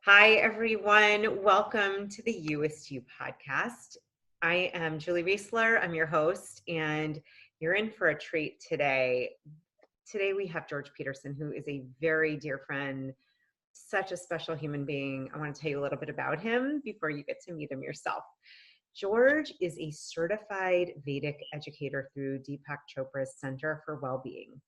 Hi, everyone. Welcome to the You is You podcast. I am Julie Riesler. I'm your host, and you're in for a treat today. Today, we have George Peterson, who is a very dear friend, such a special human being. I want to tell you a little bit about him before you get to meet him yourself. George is a certified Vedic educator through Deepak Chopra's Center for Wellbeing.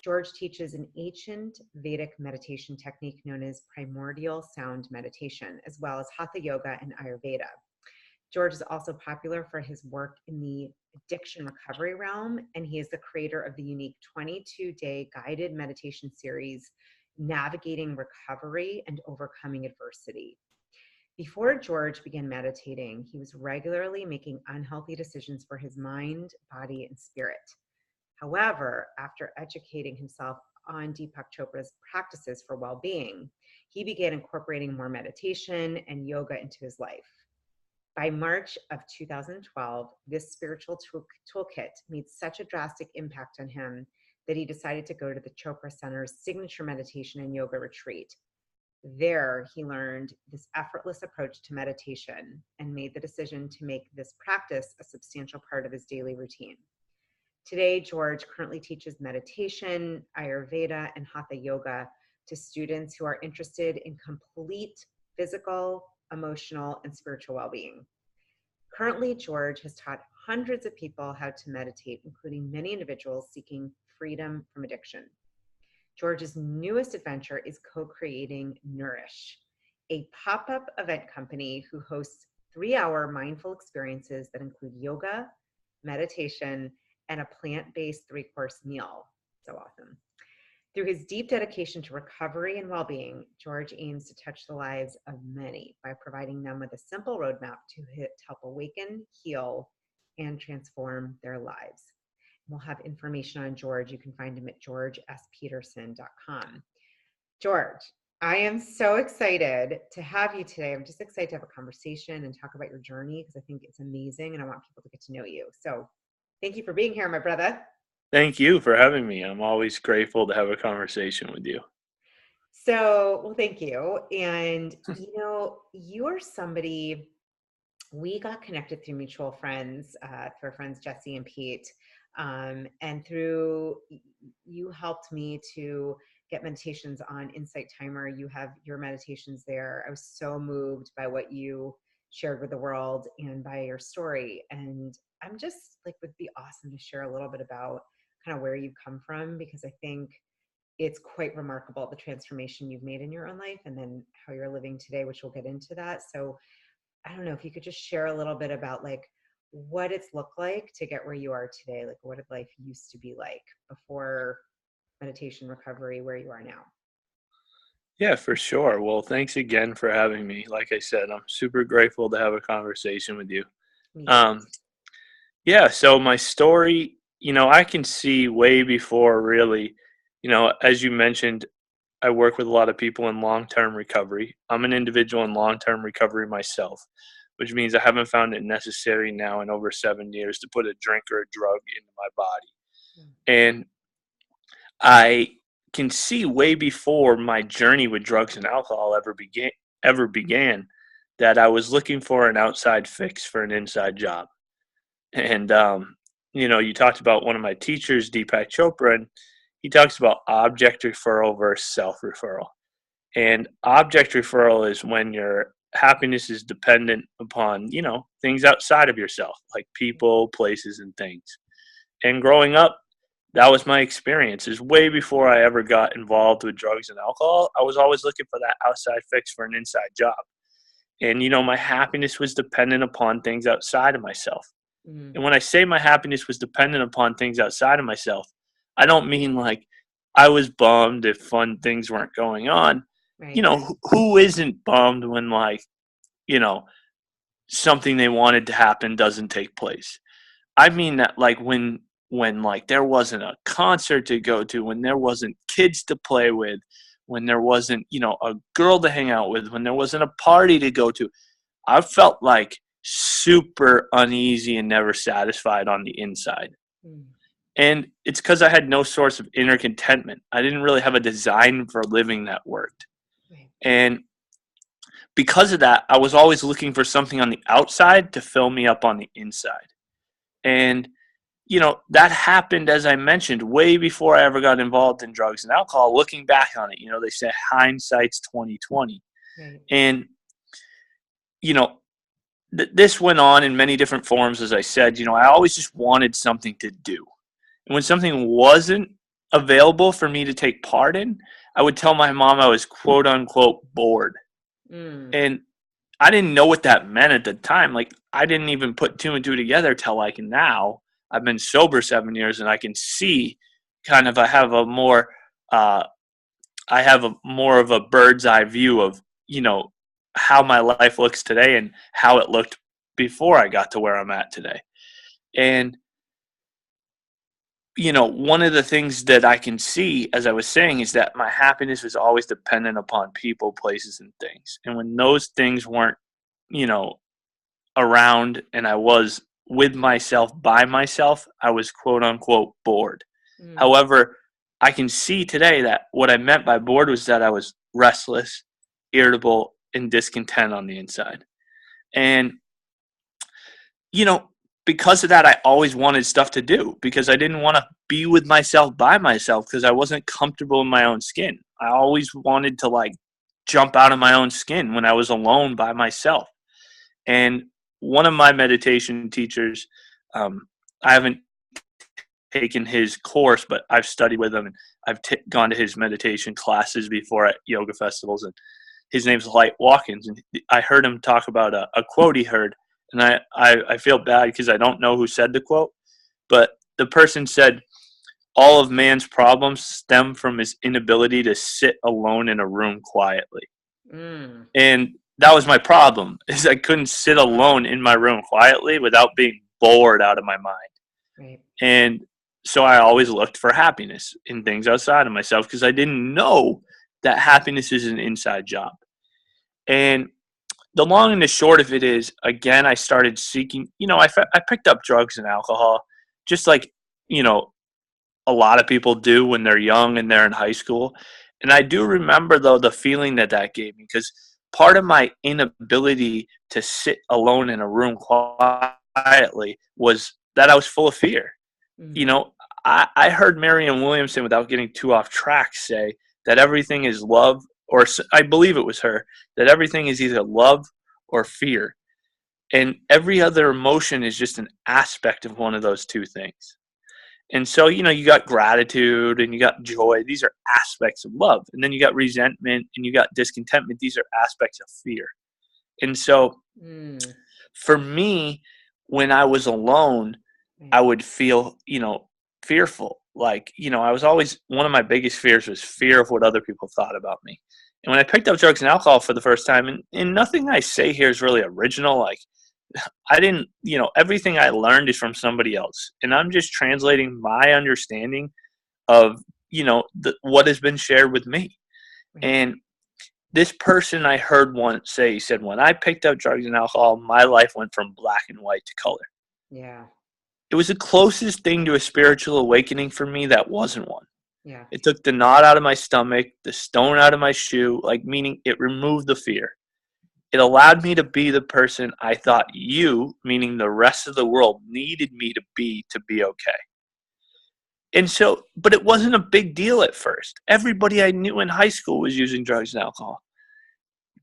George teaches an ancient Vedic meditation technique known as Primordial Sound Meditation, as well as Hatha Yoga and Ayurveda. George is also popular for his work in the addiction recovery realm, and he is the creator of the unique 22-day guided meditation series, Navigating Recovery and Overcoming Adversity. Before George began meditating, he was regularly making unhealthy decisions for his mind, body, and spirit. However, after educating himself on Deepak Chopra's practices for well-being, he began incorporating more meditation and yoga into his life. By March of 2012, this spiritual toolkit made such a drastic impact on him that he decided to go to the Chopra Center's signature meditation and yoga retreat. There, he learned this effortless approach to meditation and made the decision to make this practice a substantial part of his daily routine. Today, George currently teaches meditation, Ayurveda, and Hatha Yoga to students who are interested in complete physical, emotional, and spiritual well-being. Currently, George has taught hundreds of people how to meditate, including many individuals seeking freedom from addiction. George's newest adventure is co-creating Nourish, a pop-up event company who hosts 3-hour mindful experiences that include yoga, meditation, and a plant-based 3-course meal. So awesome. Through his deep dedication to recovery and well-being, George aims to touch the lives of many by providing them with a simple roadmap to help awaken, heal, and transform their lives. We'll have information on George. You can find him at georgespeterson.com. George, I am so excited to have you today. I'm just excited to have a conversation and talk about your journey because I think it's amazing and I want people to get to know you. So thank you for being here, my brother. Thank you for having me. I'm always grateful to have a conversation with you. Well, thank you. And, you are somebody, we got connected through mutual friends, through our friends, Jesse and Pete. And you helped me to get meditations on Insight Timer. You have your meditations there. I was so moved by what you shared with the world and by your story. And I'm just like, would be awesome to share a little bit about kind of where you've come from, because I think it's quite remarkable the transformation you've made in your own life and then how you're living today, which we'll get into that. So I don't know if you could just share a little bit about like what it's looked like to get where you are today. Like what did life used to be like before meditation recovery, where you are now? Yeah, for sure. Well, thanks again for having me. Like I said, I'm super grateful to have a conversation with you. Me too. Um, yeah, so my story, I can see way before really, as you mentioned, I work with a lot of people in long-term recovery. I'm an individual in long-term recovery myself, which means I haven't found it necessary now in over 7 years to put a drink or a drug into my body. Mm. And I can see way before my journey with drugs and alcohol ever began that I was looking for an outside fix for an inside job. And you talked about one of my teachers, Deepak Chopra, and he talks about object referral versus self referral. And object referral is when your happiness is dependent upon, things outside of yourself, like people, places, and things. And growing up, that was my experience. Is way before I ever got involved with drugs and alcohol. I was always looking for that outside fix for an inside job. And my happiness was dependent upon things outside of myself. Mm. And when I say my happiness was dependent upon things outside of myself, I don't mean like I was bummed if fun things weren't going on. Right. Who isn't bummed when you know, something they wanted to happen doesn't take place? I mean that like when like there wasn't a concert to go to, when there wasn't kids to play with, when there wasn't, a girl to hang out with, when there wasn't a party to go to, I felt like super uneasy and never satisfied on the inside. Mm. And it's because I had no source of inner contentment. I didn't really have a design for living that worked. Right. And because of that, I was always looking for something on the outside to fill me up on the inside. And, that happened, as I mentioned, way before I ever got involved in drugs and alcohol. Looking back on it, they say hindsight's 2020. Right. And, this went on in many different forms. As I said, I always just wanted something to do. And when something wasn't available for me to take part in, I would tell my mom I was quote unquote bored. And I didn't know what that meant at the time. Like, I didn't even put two and two together till like now. I've been sober 7 years, and I can see kind of I have a more of a bird's eye view of, how my life looks today and how it looked before I got to where I'm at today. And, one of the things that I can see, as I was saying, is that my happiness was always dependent upon people, places, and things. And when those things weren't, around, and I was with myself, by myself, I was quote unquote bored. However, I can see today that what I meant by bored was that I was restless, irritable, and discontent on the inside. And, because of that, I always wanted stuff to do, because I didn't want to be with myself by myself, because I wasn't comfortable in my own skin. I always wanted to jump out of my own skin when I was alone by myself. And one of my meditation teachers, I haven't taken his course, but I've studied with him, and I've gone to his meditation classes before at yoga festivals. And his name's Light Watkins. And I heard him talk about a quote he heard. And I feel bad because I don't know who said the quote, but the person said, all of man's problems stem from his inability to sit alone in a room quietly. And that was my problem, is I couldn't sit alone in my room quietly without being bored out of my mind. Right. And so I always looked for happiness in things outside of myself, because I didn't know that happiness is an inside job. And the long and the short of it is, again, I started seeking, I picked up drugs and alcohol, just like, a lot of people do when they're young and they're in high school. And I do remember, though, the feeling that gave me, because part of my inability to sit alone in a room quietly was that I was full of fear. I heard Marianne Williamson, without getting too off track, say that everything is love, or I believe it was her, that everything is either love or fear. And every other emotion is just an aspect of one of those two things. And so, you got gratitude and you got joy. These are aspects of love. And then you got resentment and you got discontentment. These are aspects of fear. And so for me, when I was alone, I would feel, fearful. I was always, one of my biggest fears was fear of what other people thought about me. And when I picked up drugs and alcohol for the first time, and nothing I say here is really original, I didn't, everything I learned is from somebody else. And I'm just translating my understanding of, what has been shared with me. And this person I heard once say, he said, when I picked up drugs and alcohol, my life went from black and white to color. Yeah. It was the closest thing to a spiritual awakening for me that wasn't one. Yeah. It took the knot out of my stomach, the stone out of my shoe, meaning it removed the fear. It allowed me to be the person I thought you, meaning the rest of the world, needed me to be okay. And so, but it wasn't a big deal at first. Everybody I knew in high school was using drugs and alcohol.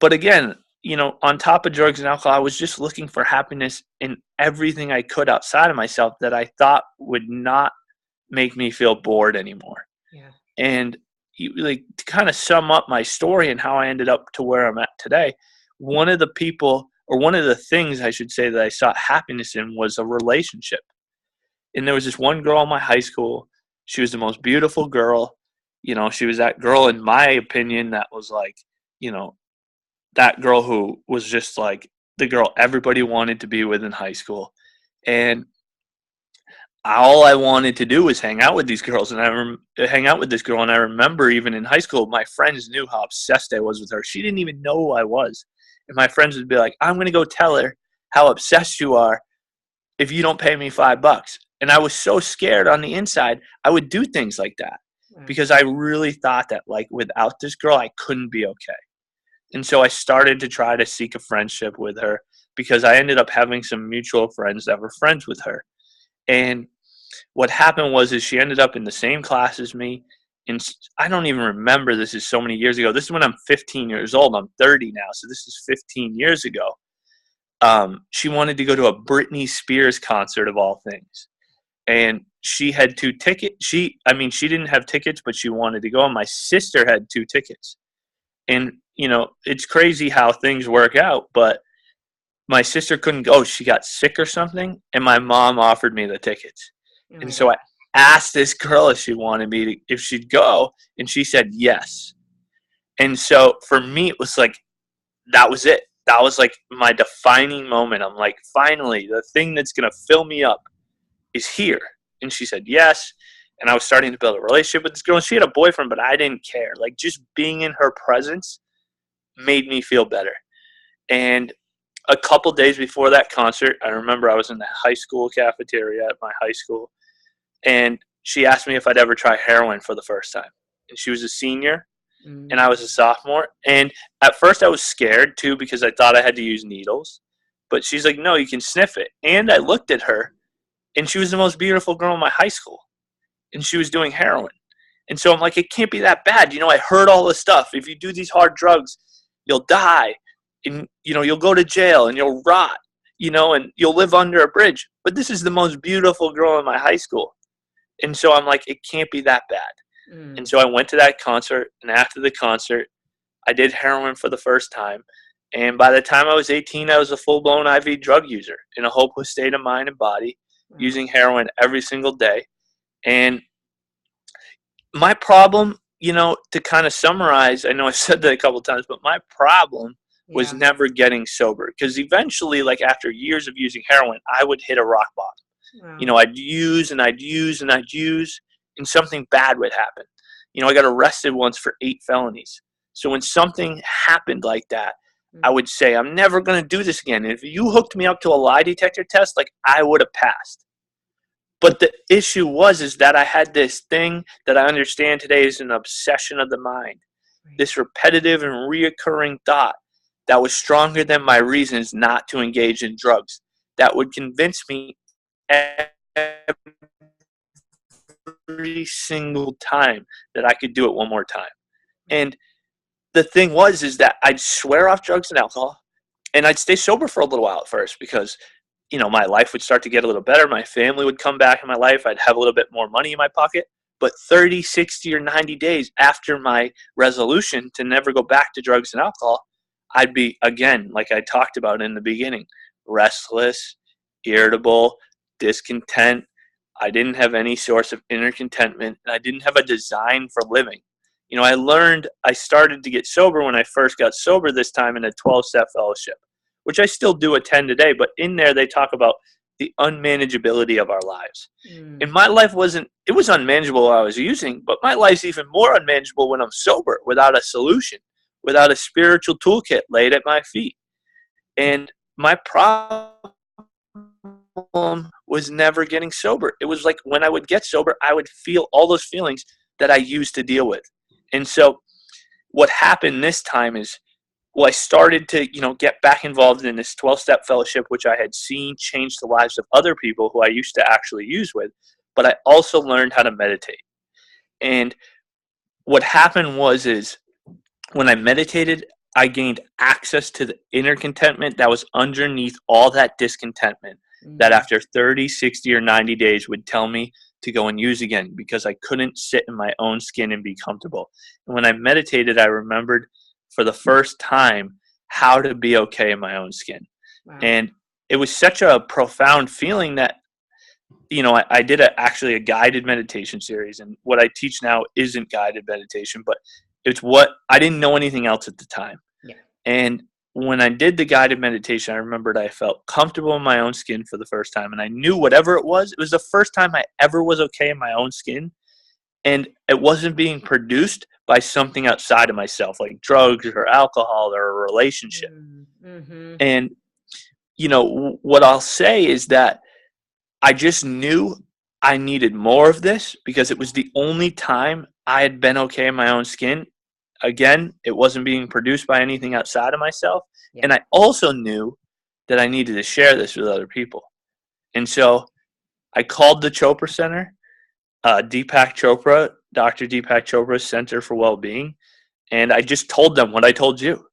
But again, on top of drugs and alcohol, I was just looking for happiness in everything I could outside of myself that I thought would not make me feel bored anymore. Yeah. And to kind of sum up my story and how I ended up to where I'm at today, one of the things I should say that I sought happiness in was a relationship. And there was this one girl in my high school. She was the most beautiful girl. She was that girl, in my opinion, that was that girl who was just the girl everybody wanted to be with in high school. And all I wanted to do was hang out with these girls, and hang out with this girl. And I remember even in high school, my friends knew how obsessed I was with her. She didn't even know who I was. And my friends would be like, I'm going to go tell her how obsessed you are if you don't pay me $5. And I was so scared on the inside, I would do things like that because I really thought that without this girl, I couldn't be okay. And so I started to try to seek a friendship with her because I ended up having some mutual friends that were friends with her. And what happened was is she ended up in the same class as me. And I don't even remember, this is so many years ago. This is when I'm 15 years old. I'm 30 now. So this is 15 years ago. She wanted to go to a Britney Spears concert of all things. And she had 2 tickets. She didn't have tickets, but she wanted to go. And my sister had 2 tickets. And, it's crazy how things work out. But my sister couldn't go. She got sick or something. And my mom offered me the tickets. Oh And so I asked this girl if she wanted me to, if she'd go. And she said yes. And so for me, it was like, that was it. That was like my defining moment. I'm like, finally, the thing that's going to fill me up is here. And she said yes. And I was starting to build a relationship with this girl. And she had a boyfriend, but I didn't care. Like, just being in her presence made me feel better. And a couple days before that concert, I remember I was in the high school cafeteria at my high school. And she asked me if I'd ever try heroin for the first time. And she was a senior. And I was a sophomore. And at first I was scared too, because I thought I had to use needles. But she's like, no, you can sniff it. And I looked at her, and she was the most beautiful girl in my high school. And she was doing heroin. And so I'm like, it can't be that bad. I heard all this stuff. If you do these hard drugs, you'll die. And, you'll go to jail and you'll rot, and you'll live under a bridge. But this is the most beautiful girl in my high school. And so I'm like, it can't be that bad. And so I went to that concert, and after the concert, I did heroin for the first time. And by the time I was 18, I was a full-blown IV drug user in a hopeless state of mind and body, using heroin every single day. And my problem, to kind of summarize, I know I said that a couple of times, but my problem was never getting sober. Because eventually, like after years of using heroin, I would hit a rock bottom. Wow. I'd use and I'd use and I'd use, and something bad would happen. I got arrested once for 8 felonies. So when something happened like that, I would say, I'm never going to do this again. And if you hooked me up to a lie detector test, like, I would have passed. But the issue is that I had this thing that I understand today is an obsession of the mind. Right. This repetitive and reoccurring thought that was stronger than my reasons not to engage in drugs, that would convince me every single time that I could do it one more time. And the thing is that I'd swear off drugs and alcohol, and I'd stay sober for a little while at first because, my life would start to get a little better. My family would come back in my life. I'd have a little bit more money in my pocket. But 30, 60, or 90 days after my resolution to never go back to drugs and alcohol, I'd be, again, like I talked about in the beginning, restless, irritable, discontent. I didn't have any source of inner contentment, and I didn't have a design for living. I started to get sober when I first got sober this time in a 12-step fellowship, which I still do attend today, but in there they talk about the unmanageability of our lives. And my life was unmanageable while I was using, but my life's even more unmanageable when I'm sober, without a solution, without a spiritual toolkit laid at my feet. And my problem was never getting sober. It was like when I would get sober, I would feel all those feelings that I used to deal with. And so what happened this time is, I started to, get back involved in this 12-step fellowship, which I had seen change the lives of other people who I used to actually use with, but I also learned how to meditate. And what happened is when I meditated, I gained access to the inner contentment that was underneath all that discontentment that after 30, 60, or 90 days would tell me to go and use again, because I couldn't sit in my own skin and be comfortable. And when I meditated, I remembered for the first time how to be okay in my own skin. Wow. And it was such a profound feeling that, I did actually a guided meditation series, and what I teach now isn't guided meditation, but it's what I didn't know anything else at the time. Yeah. And when I did the guided meditation, I remembered I felt comfortable in my own skin for the first time, and I knew whatever it was the first time I ever was okay in my own skin. And it wasn't being produced by something outside of myself, like drugs or alcohol or a relationship. Mm-hmm. And, what I'll say is that I just knew I needed more of this, because it was the only time I had been okay in my own skin. again, it wasn't being produced by anything outside of myself. Yeah. And I also knew that I needed to share this with other people. And so I called the Chopra Center, Deepak Chopra, Dr. Deepak Chopra's Center for Wellbeing. And I just told them what I told you.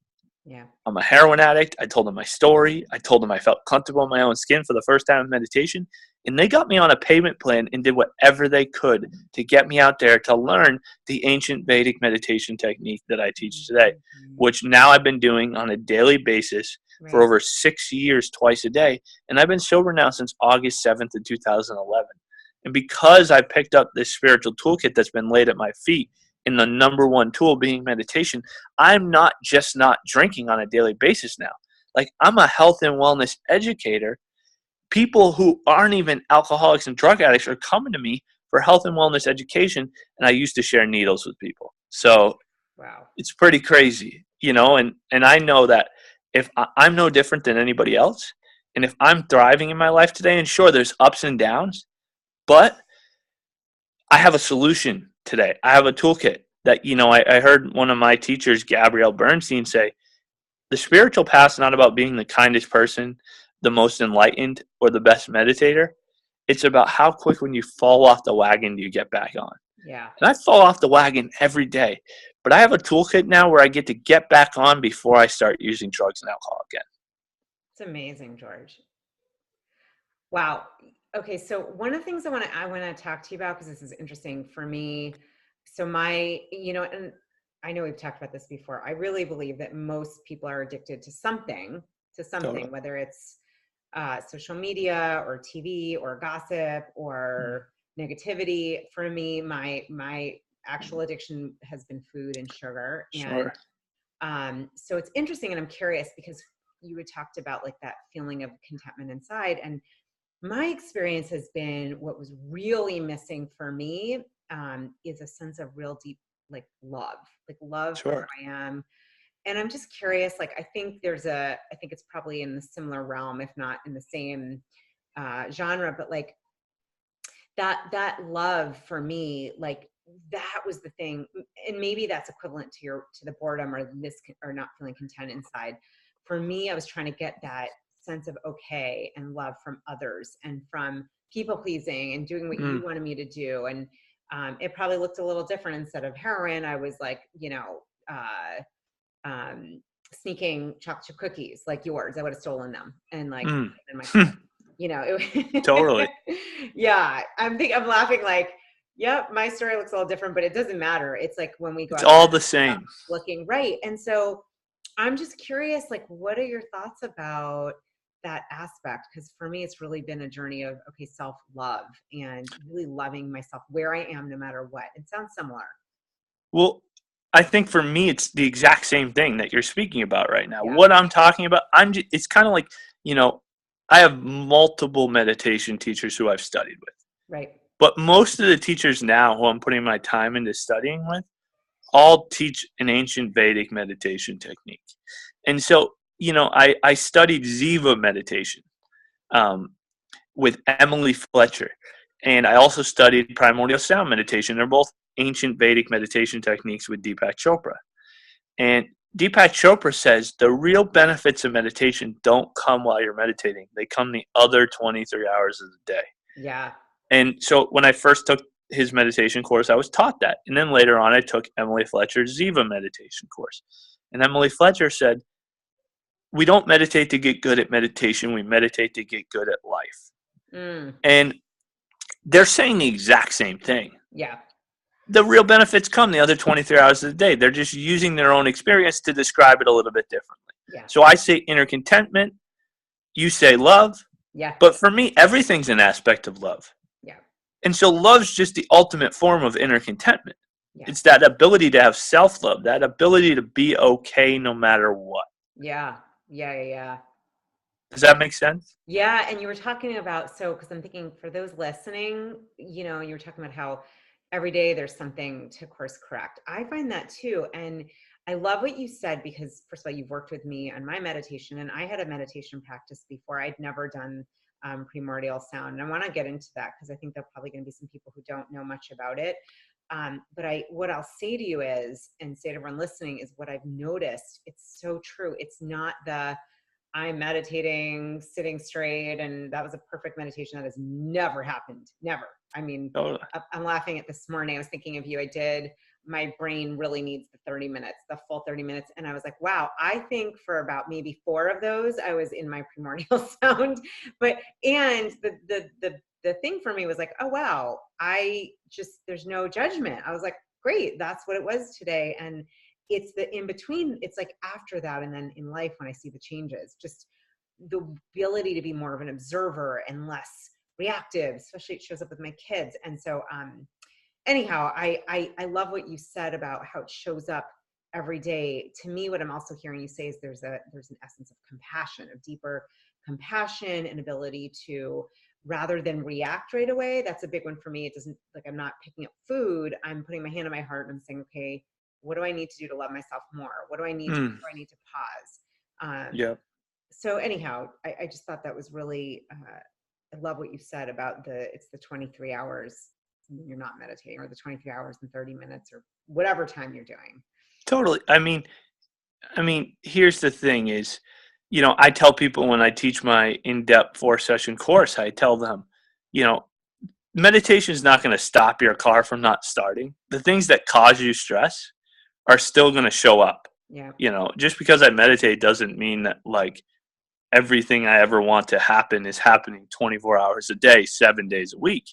Yeah. I'm a heroin addict. I told them my story. I told them I felt comfortable in my own skin for the first time in meditation. And they got me on a payment plan and did whatever they could to get me out there to learn the ancient Vedic meditation technique that I teach today, which now I've been doing on a daily basis for over 6 years, twice a day. And I've been sober now since August 7th of 2011. And because I picked up this spiritual toolkit that's been laid at my feet, and the number one tool being meditation, I'm not just not drinking on a daily basis now. Like, I'm a health and wellness educator. People who aren't even alcoholics and drug addicts are coming to me for health and wellness education, and I used to share needles with people. So wow, it's pretty crazy, and I know that if I'm no different than anybody else, and if I'm thriving in my life today, and sure, there's ups and downs, but I have a solution today. I have a toolkit that, I heard one of my teachers, Gabrielle Bernstein, say, the spiritual path is not about being the kindest person, the most enlightened, or the best meditator. It's about how quick when you fall off the wagon do you get back on. Yeah. And I fall off the wagon every day. But I have a toolkit now where I get to get back on before I start using drugs and alcohol again. It's amazing, George. Wow. Okay, so one of the things I want to talk to you about, because this is interesting for me. So and I know we've talked about this before. I really believe that most people are addicted to something, Totally. whether it's social media or TV or gossip or negativity. For me, my actual addiction has been food and sugar. Sure. And so it's interesting, and I'm curious because you had talked about like that feeling of contentment inside, and my experience has been what was really missing for me is a sense of real deep love for Sure. who I am. And I'm just curious, I think it's probably in the similar realm, if not in the same genre, but that love for me, that was the thing. And maybe that's equivalent to the boredom or not feeling content inside. For me, I was trying to get that sense of okay and love from others and from people pleasing and doing what you wanted me to do. And it probably looked a little different. Instead of heroin, I was sneaking chocolate chip cookies like yours. I would have stolen them and in my car. Totally. Yeah, I'm laughing yep, my story looks a little different, but it doesn't matter. It's like when we go It's out all the same. looking right. And so I'm just curious, what are your thoughts about that aspect? Because for me, it's really been a journey of, self-love and really loving myself where I am, no matter what. It sounds similar. Well, I think for me, it's the exact same thing that you're speaking about right now. Yeah. What I'm talking about, it's kind of like, I have multiple meditation teachers who I've studied with. Right. But most of the teachers now who I'm putting my time into studying with all teach an ancient Vedic meditation technique. And so, I studied Ziva meditation with Emily Fletcher. And I also studied Primordial Sound Meditation. They're both ancient Vedic meditation techniques with Deepak Chopra. And Deepak Chopra says the real benefits of meditation don't come while you're meditating. They come the other 23 hours of the day. Yeah. And so when I first took his meditation course, I was taught that. And then later on, I took Emily Fletcher's Ziva meditation course. And Emily Fletcher said, we don't meditate to get good at meditation. We meditate to get good at life. And they're saying the exact same thing. Yeah. The real benefits come the other 23 hours of the day. They're just using their own experience to describe it a little bit differently. Yeah. So I say inner contentment. You say love. Yeah. But for me, everything's an aspect of love. Yeah. And so love's just the ultimate form of inner contentment. Yeah. It's that ability to have self-love, that ability to be okay no matter what. Yeah. Yeah. Does that make sense? Yeah. And you were talking about, because I'm thinking for those listening, you were talking about how every day there's something to course correct. I find that too. And I love what you said, because first of all, you've worked with me on my meditation, and I had a meditation practice before. I'd never done Primordial Sound. And I want to get into that because I think there'll probably going to be some people who don't know much about it. But what I'll say to you is, and say to everyone listening, is what I've noticed. It's so true. It's not I'm meditating, sitting straight, and that was a perfect meditation. That has never happened. Never. I mean, I'm laughing at this morning. I was thinking of you. My brain really needs the 30 minutes, the full 30 minutes. And I was like, wow, I think for about maybe 4 of those, I was in my primordial sound. And the thing for me was like, oh, wow, there's no judgment. I was like, great, that's what it was today. And it's the in between, it's like after that. And then in life, when I see the changes, just the ability to be more of an observer and less reactive, especially it shows up with my kids. And so, anyhow, I love what you said about how it shows up every day. To me, what I'm also hearing you say is there's an essence of compassion, of deeper compassion and ability to, rather than react right away. That's a big one for me. It doesn't, like, I'm not picking up food. I'm putting my hand on my heart and I'm saying, okay, what do I need to do to love myself more? What do I need to do? I need to pause. Yeah. So anyhow, I just thought that was really, I love what you said about it's the 23 hours when you're not meditating, or the 23 hours and 30 minutes or whatever time you're doing. Totally. I mean, here's the thing is, I tell people when I teach my in-depth 4-session course, I tell them, meditation is not going to stop your car from not starting. The things that cause you stress are still going to show up. Yeah. Just because I meditate doesn't mean that, like, everything I ever want to happen is happening 24 hours a day, 7 days a week.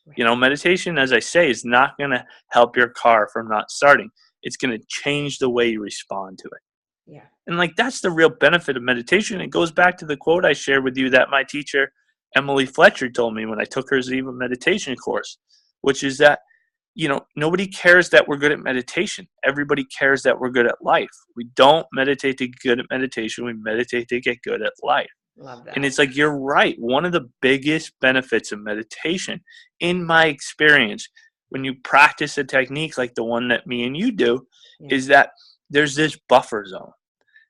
Right. Meditation, as I say, is not going to help your car from not starting. It's going to change the way you respond to it. Yeah. And, like, that's the real benefit of meditation. It goes back to the quote I shared with you that my teacher, Emily Fletcher, told me when I took her Ziva meditation course, which is that, nobody cares that we're good at meditation. Everybody cares that we're good at life. We don't meditate to get good at meditation. We meditate to get good at life. Love that. And it's like, you're right. One of the biggest benefits of meditation, in my experience, when you practice a technique like the one that me and you do, is that there's this buffer zone.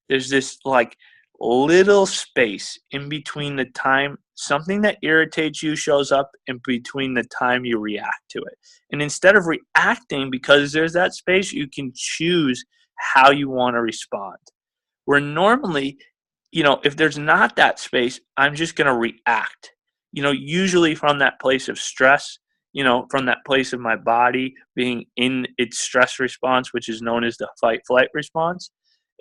There's this, like, little space in between the time something that irritates you shows up and between the time you react to it. And instead of reacting, because there's that space, you can choose how you want to respond. Where normally, if there's not that space, I'm just going to react, usually from that place of stress, from that place of my body being in its stress response, which is known as the fight-flight response.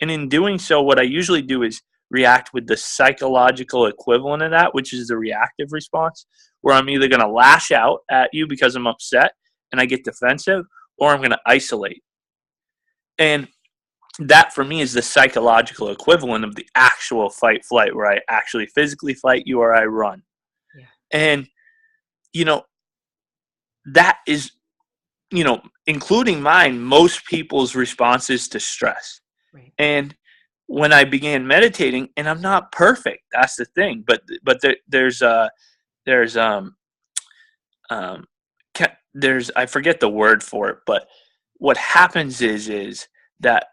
And in doing so, what I usually do is react with the psychological equivalent of that, which is the reactive response, where I'm either going to lash out at you because I'm upset and I get defensive, or I'm going to isolate. And that, for me, is the psychological equivalent of the actual fight-flight, where I actually physically fight you or I run. Yeah. And, that is, including mine, most people's responses to stress. Right. And when I began meditating, and I'm not perfect, that's the thing, but there's I forget the word for it, but what happens is that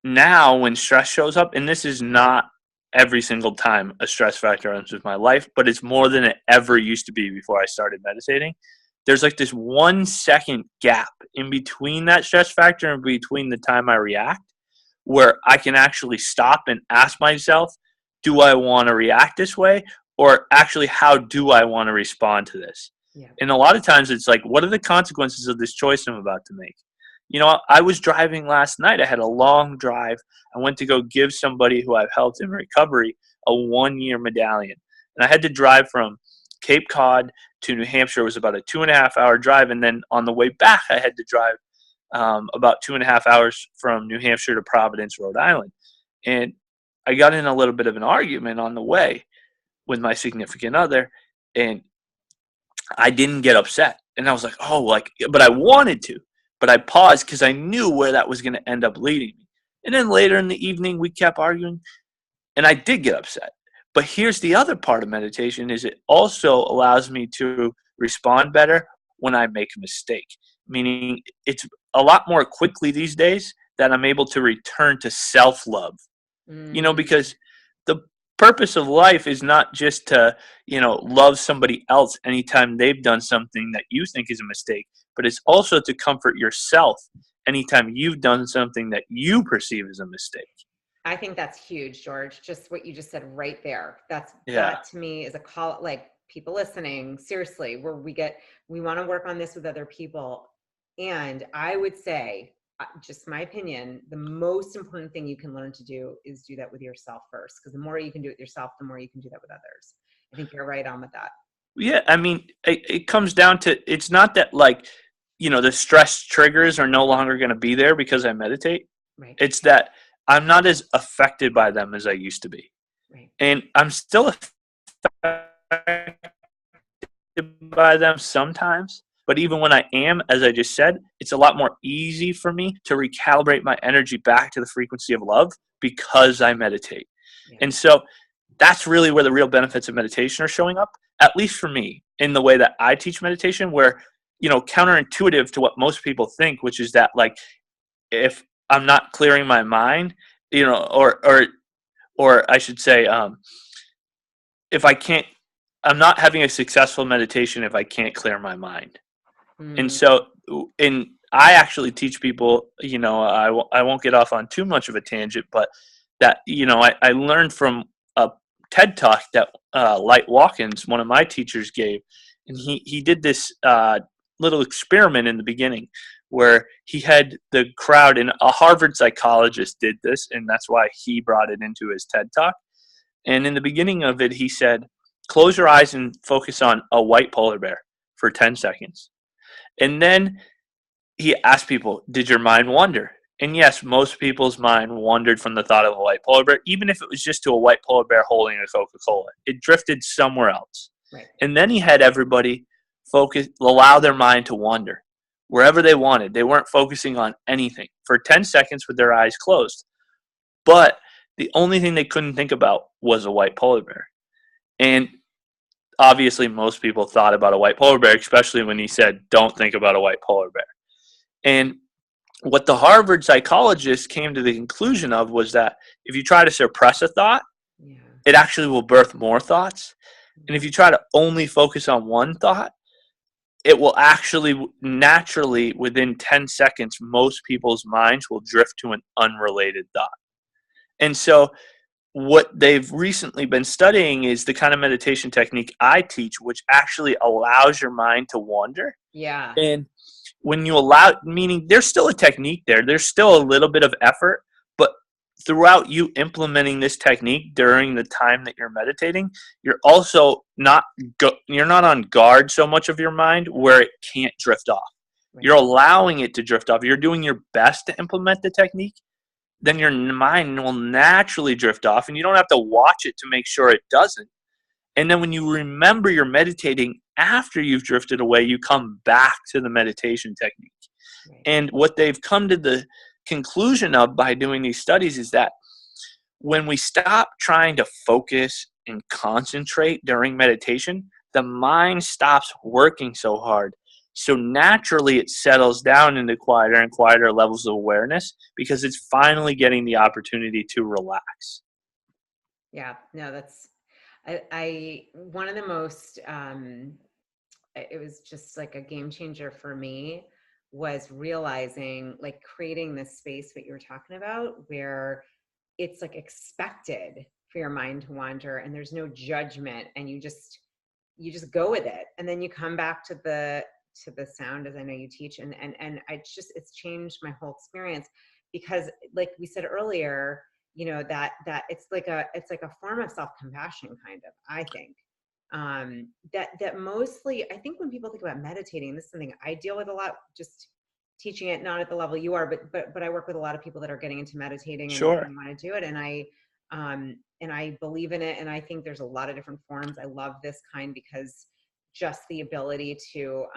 now when stress shows up, and this is not every single time a stress factor enters my life, but it's more than it ever used to be before I started meditating. There's like this 1 second gap in between that stress factor and between the time I react, where I can actually stop and ask myself, do I want to react this way? Or actually, how do I want to respond to this? Yeah. And a lot of times it's like, what are the consequences of this choice I'm about to make? I was driving last night. I had a long drive. I went to go give somebody who I've helped in recovery a 1-year medallion. And I had to drive from Cape Cod to New Hampshire. It was about a 2.5-hour drive. And then on the way back, I had to drive about 2.5 hours from New Hampshire to Providence, Rhode Island. And I got in a little bit of an argument on the way with my significant other, and I didn't get upset. And I was like, but I wanted to, but I paused because I knew where that was going to end up leading me. And then later in the evening, we kept arguing, and I did get upset. But here's the other part of meditation, is it also allows me to respond better when I make a mistake. Meaning it's a lot more quickly these days that I'm able to return to self-love. Because the purpose of life is not just to, love somebody else anytime they've done something that you think is a mistake, but it's also to comfort yourself anytime you've done something that you perceive as a mistake. I think that's huge, George. Just what you just said right there. Yeah. That to me is a call, like people listening, seriously, where we want to work on this with other people. And I would say, just my opinion, the most important thing you can learn to do is do that with yourself first. Because the more you can do it yourself, the more you can do that with others. I think you're right on with that. Yeah, I mean, it comes down to, it's not that like, the stress triggers are no longer going to be there because I meditate. Right. It's that I'm not as affected by them as I used to be. Right. And I'm still affected by them sometimes. But even when I am, as I just said, it's a lot more easy for me to recalibrate my energy back to the frequency of love because I meditate. Yeah. And so that's really where the real benefits of meditation are showing up, at least for me, in the way that I teach meditation, where, counterintuitive to what most people think, which is that like, if I'm not clearing my mind, or I should say, if I can't, I'm not having a successful meditation if I can't clear my mind. And so, I actually teach people, I won't get off on too much of a tangent, but that, I learned from a TED Talk that Light Watkins, one of my teachers, gave. And he did this little experiment in the beginning where he had the crowd, and a Harvard psychologist did this, and that's why he brought it into his TED Talk. And in the beginning of it, he said, close your eyes and focus on a white polar bear for 10 seconds. And then he asked people, did your mind wander? And yes, most people's mind wandered from the thought of a white polar bear, even if it was just to a white polar bear holding a Coca-Cola. It drifted somewhere else. Right. And then he had everybody allow their mind to wander wherever they wanted. They weren't focusing on anything for 10 seconds with their eyes closed. But the only thing they couldn't think about was a white polar bear. And obviously, most people thought about a white polar bear, especially when he said, don't think about a white polar bear. And what the Harvard psychologist came to the conclusion of was that if you try to suppress a thought, it actually will birth more thoughts. And if you try to only focus on one thought, it will actually naturally, within 10 seconds, most people's minds will drift to an unrelated thought. And so what they've recently been studying is the kind of meditation technique I teach, which actually allows your mind to wander. Yeah. And when you allow, meaning there's still a technique there, there's still a little bit of effort, but throughout you implementing this technique during the time that you're meditating, you're also you're not on guard so much of your mind where it can't drift off. Right. You're allowing it to drift off. You're doing your best to implement the technique. Then your mind will naturally drift off, and you don't have to watch it to make sure it doesn't. And then when you remember you're meditating after you've drifted away, you come back to the meditation technique. Right. And what they've come to the conclusion of by doing these studies is that when we stop trying to focus and concentrate during meditation, the mind stops working so hard. So naturally it settles down into quieter and quieter levels of awareness because it's finally getting the opportunity to relax. Yeah, no, that's, I one of the most, it was just like a game changer for me was realizing, like, creating this space that you were talking about where it's like expected for your mind to wander and there's no judgment and you just go with it. And then you come back to the sound, as I know you teach. And it's changed my whole experience because, like we said earlier, that it's like a form of self-compassion, kind of, I think. That mostly, I think when people think about meditating, this is something I deal with a lot, just teaching it, not at the level you are, but I work with a lot of people that are getting into meditating and want to do it. And I believe in it. And I think there's a lot of different forms. I love this kind because just the ability to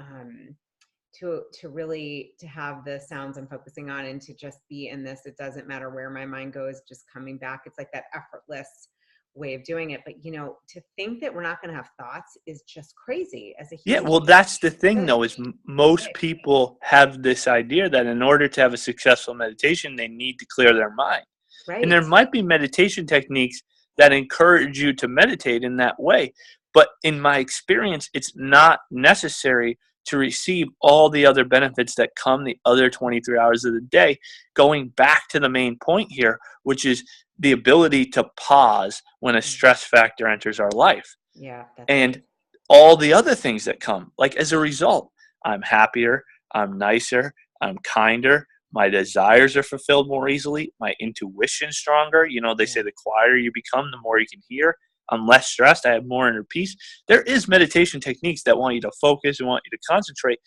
really have the sounds I'm focusing on and to just be in this. It doesn't matter where my mind goes, just coming back. It's like that effortless way of doing it. But to think that we're not going to have thoughts is just crazy as a human. Yeah, well, that's the thing though, is most people have this idea that in order to have a successful meditation, they need to clear their mind. Right. And there might be meditation techniques that encourage you to meditate in that way. But in my experience, it's not necessary to receive all the other benefits that come the other 23 hours of the day, going back to the main point here, which is the ability to pause when a stress factor enters our life. Yeah. That's And right. all the other things that come, like as a result, I'm happier, I'm nicer, I'm kinder, my desires are fulfilled more easily, my intuition's stronger. They say Yeah. the quieter you become, the more you can hear. I'm less stressed, I have more inner peace. There is meditation techniques that want you to focus and want you to concentrate.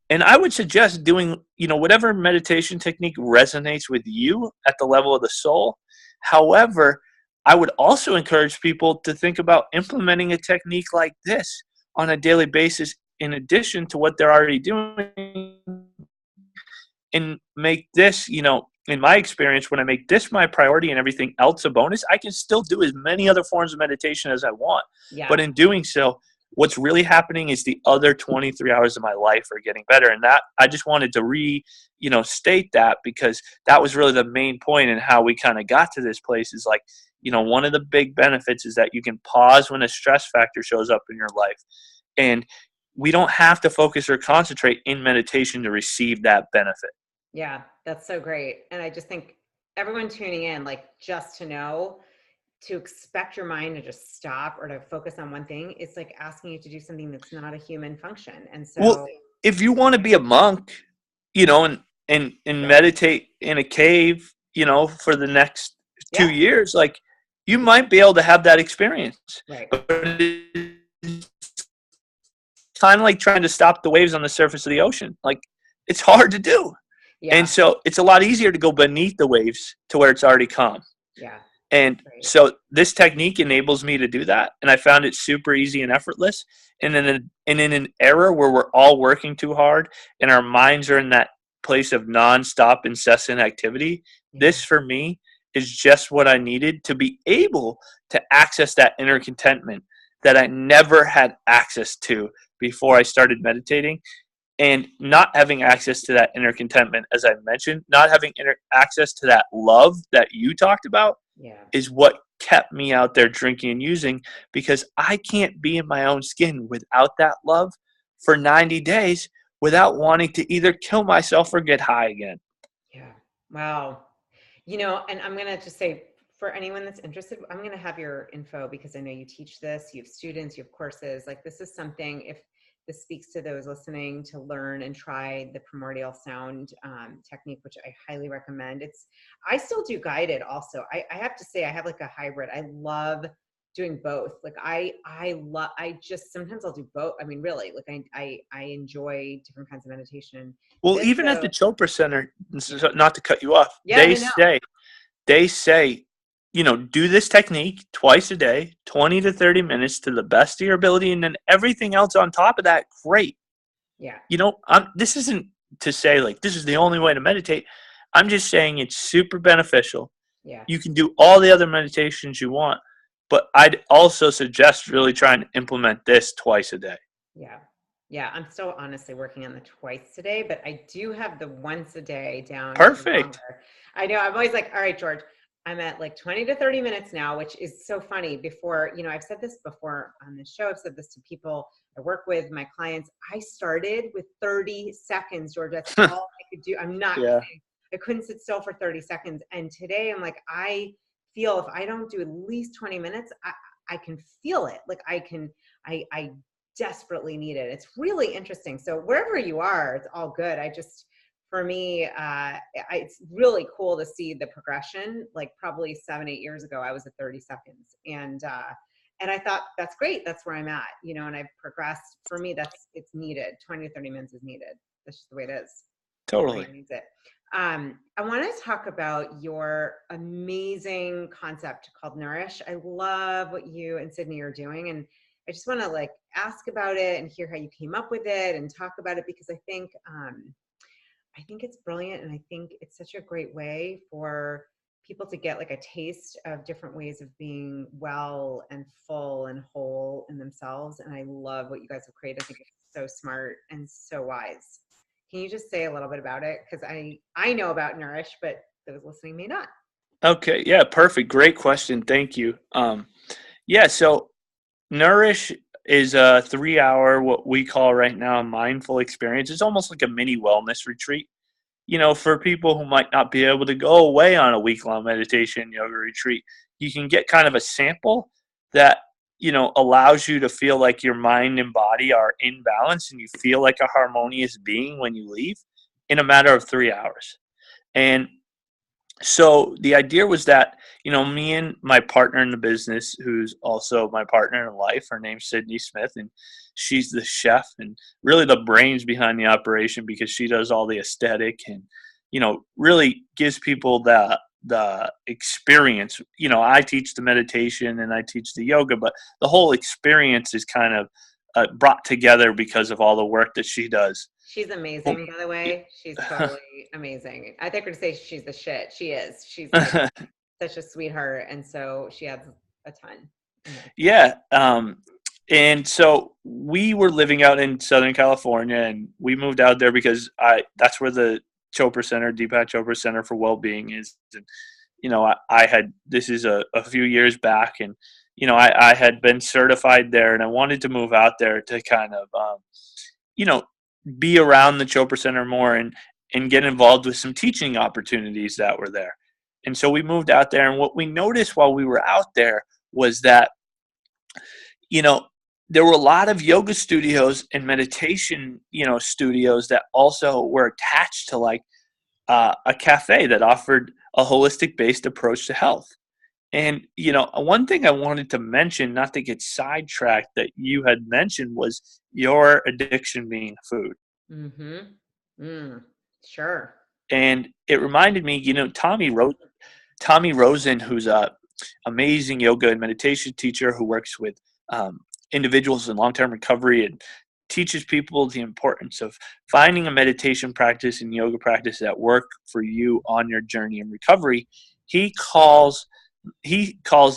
And I would suggest doing, whatever meditation technique resonates with you at the level of the soul. However, I would also encourage people to think about implementing a technique like this on a daily basis in addition to what they're already doing, and make this, in my experience, when I make this my priority and everything else a bonus, I can still do as many other forms of meditation as I want. Yeah. But in doing so, what's really happening is the other 23 hours of my life are getting better. And that I just wanted to state that, because that was really the main point in how we kind of got to this place is like, one of the big benefits is that you can pause when a stress factor shows up in your life. And we don't have to focus or concentrate in meditation to receive that benefit. Yeah. That's so great. And I just think everyone tuning in, like, just to know, to expect your mind to just stop or to focus on one thing, it's like asking you to do something that's not a human function. And Well, so, if you want to be a monk, and meditate in a cave, for the next yeah, 2 years, like you might be able to have that experience. right. But it's kind of like trying to stop the waves on the surface of the ocean. Like it's hard to do. And Yeah. so it's a lot easier to go beneath the waves to where it's already calm. Yeah. And Right. so this technique enables me to do that. And I found it super easy and effortless. And in an era where we're all working too hard and our minds are in that place of nonstop, incessant activity, Yeah. this for me is just what I needed to be able to access that inner contentment that I never had access to before I started meditating. And not having access to that inner contentment, as I mentioned, not having access to that love that you talked about, Yeah. is what kept me out there drinking and using, because I can't be in my own skin without that love for 90 days without wanting to either kill myself or get high again. Yeah. Wow. And I'm going to just say, for anyone that's interested, I'm going to have your info because I know you teach this, you have students, you have courses. Like, this is something, if this speaks to those listening, to learn and try the Primordial Sound technique, which I highly recommend. I still do guided also. I have to say, I have like a hybrid. I love doing both. Like I just, sometimes I'll do both. I mean, really, like I enjoy different kinds of meditation. Well, This even at though, the Chopra Center, yeah. not to cut you off, Yeah, no, no. they say, do this technique twice a day, 20 to 30 minutes to the best of your ability. And then everything else on top of that, great. Yeah. This isn't to say like this is the only way to meditate. I'm just saying it's super beneficial. Yeah. You can do all the other meditations you want, but I'd also suggest really trying to implement this twice a day. Yeah. Yeah. I'm still honestly working on the twice today, but I do have the once a day down for Perfect. longer. I know. I'm always like, all right, George, I'm at like 20 to 30 minutes now, which is so funny. Before, I've said this before on the show. I've said this to people I work with, my clients. I started with 30 seconds, George. That's all I could do. I'm not Yeah. kidding. I couldn't sit still for 30 seconds. And today I'm like, I feel if I don't do at least 20 minutes, I can feel it. Like I desperately need it. It's really interesting. So wherever you are, it's all good. For me, it's really cool to see the progression. Like probably 7-8 years ago, I was at 30 seconds, and I thought that's great. That's where I'm at, and I've progressed. For me, it's needed. 20 to 30 minutes is needed. That's just the way it is. Totally. Brain needs it. I want to talk about your amazing concept called Nourish. I love what you and Sydney are doing, and I just want to like ask about it and hear how you came up with it and talk about it, because I think it's brilliant, and I think it's such a great way for people to get like a taste of different ways of being well and full and whole in themselves. And I love what you guys have created. I think it's so smart and so wise. Can you just say a little bit about it? Because I know about Nourish, but those listening may not. Okay. Yeah. Perfect. Great question. Thank you. So Nourish is a 3-hour, what we call right now, a mindful experience. It's almost like a mini wellness retreat. For people who might not be able to go away on a week-long meditation yoga retreat, you can get kind of a sample that, allows you to feel like your mind and body are in balance and you feel like a harmonious being when you leave in a matter of 3 hours. And so the idea was that, me and my partner in the business, who's also my partner in life, her name's Sydney Smith, and she's the chef and really the brains behind the operation because she does all the aesthetic and, really gives people the experience. I teach the meditation and I teach the yoga, but the whole experience is kind of brought together because of all the work that she does. She's amazing, by the way. She's totally amazing. I think we're going to say she's the shit. She is. She's like such a sweetheart. And so she adds a ton. Yeah. And so we were living out in Southern California and we moved out there because that's where the Chopra Center, Deepak Chopra Center for Wellbeing is. And, this is a few years back and, I had been certified there and I wanted to move out there to kind of, be around the Chopra Center more and get involved with some teaching opportunities that were there. And so we moved out there, and what we noticed while we were out there was that, there were a lot of yoga studios and meditation, studios that also were attached to like a cafe that offered a holistic based approach to health. And, one thing I wanted to mention, not to get sidetracked, that you had mentioned was your addiction being food. Mm-hmm. Sure. And it reminded me, Tommy Rosen, who's a amazing yoga and meditation teacher who works with individuals in long-term recovery and teaches people the importance of finding a meditation practice and yoga practice that work for you on your journey in recovery. He calls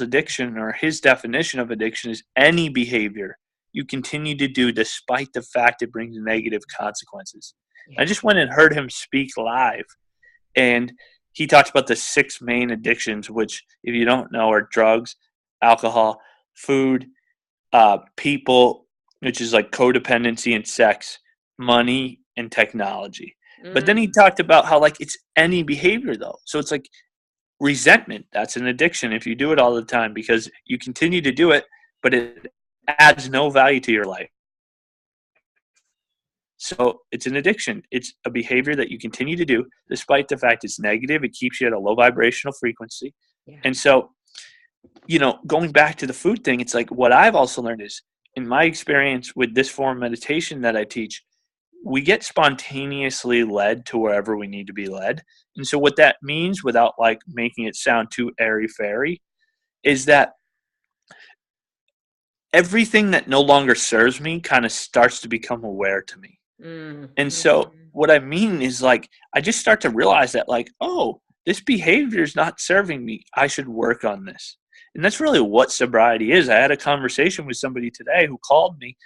addiction, or his definition of addiction, is any behavior you continue to do despite the fact it brings negative consequences. Yeah. I just went and heard him speak live, and he talked about the 6 main addictions, which, if you don't know, are drugs, alcohol, food, people, which is like codependency and sex, money, and technology. But then he talked about how like it's any behavior though. So it's like resentment, that's an addiction if you do it all the time because you continue to do it, but it adds no value to your life. So it's an addiction. It's a behavior that you continue to do despite the fact it's negative. It keeps you at a low vibrational frequency. Yeah. And so, going back to the food thing, it's like what I've also learned is, in my experience with this form of meditation that I teach, we get spontaneously led to wherever we need to be led. And so what that means, without like making it sound too airy-fairy, is that everything that no longer serves me kind of starts to become aware to me. Mm-hmm. And so what I mean is like, I just start to realize that like, oh, this behavior is not serving me. I should work on this. And that's really what sobriety is. I had a conversation with somebody today who called me,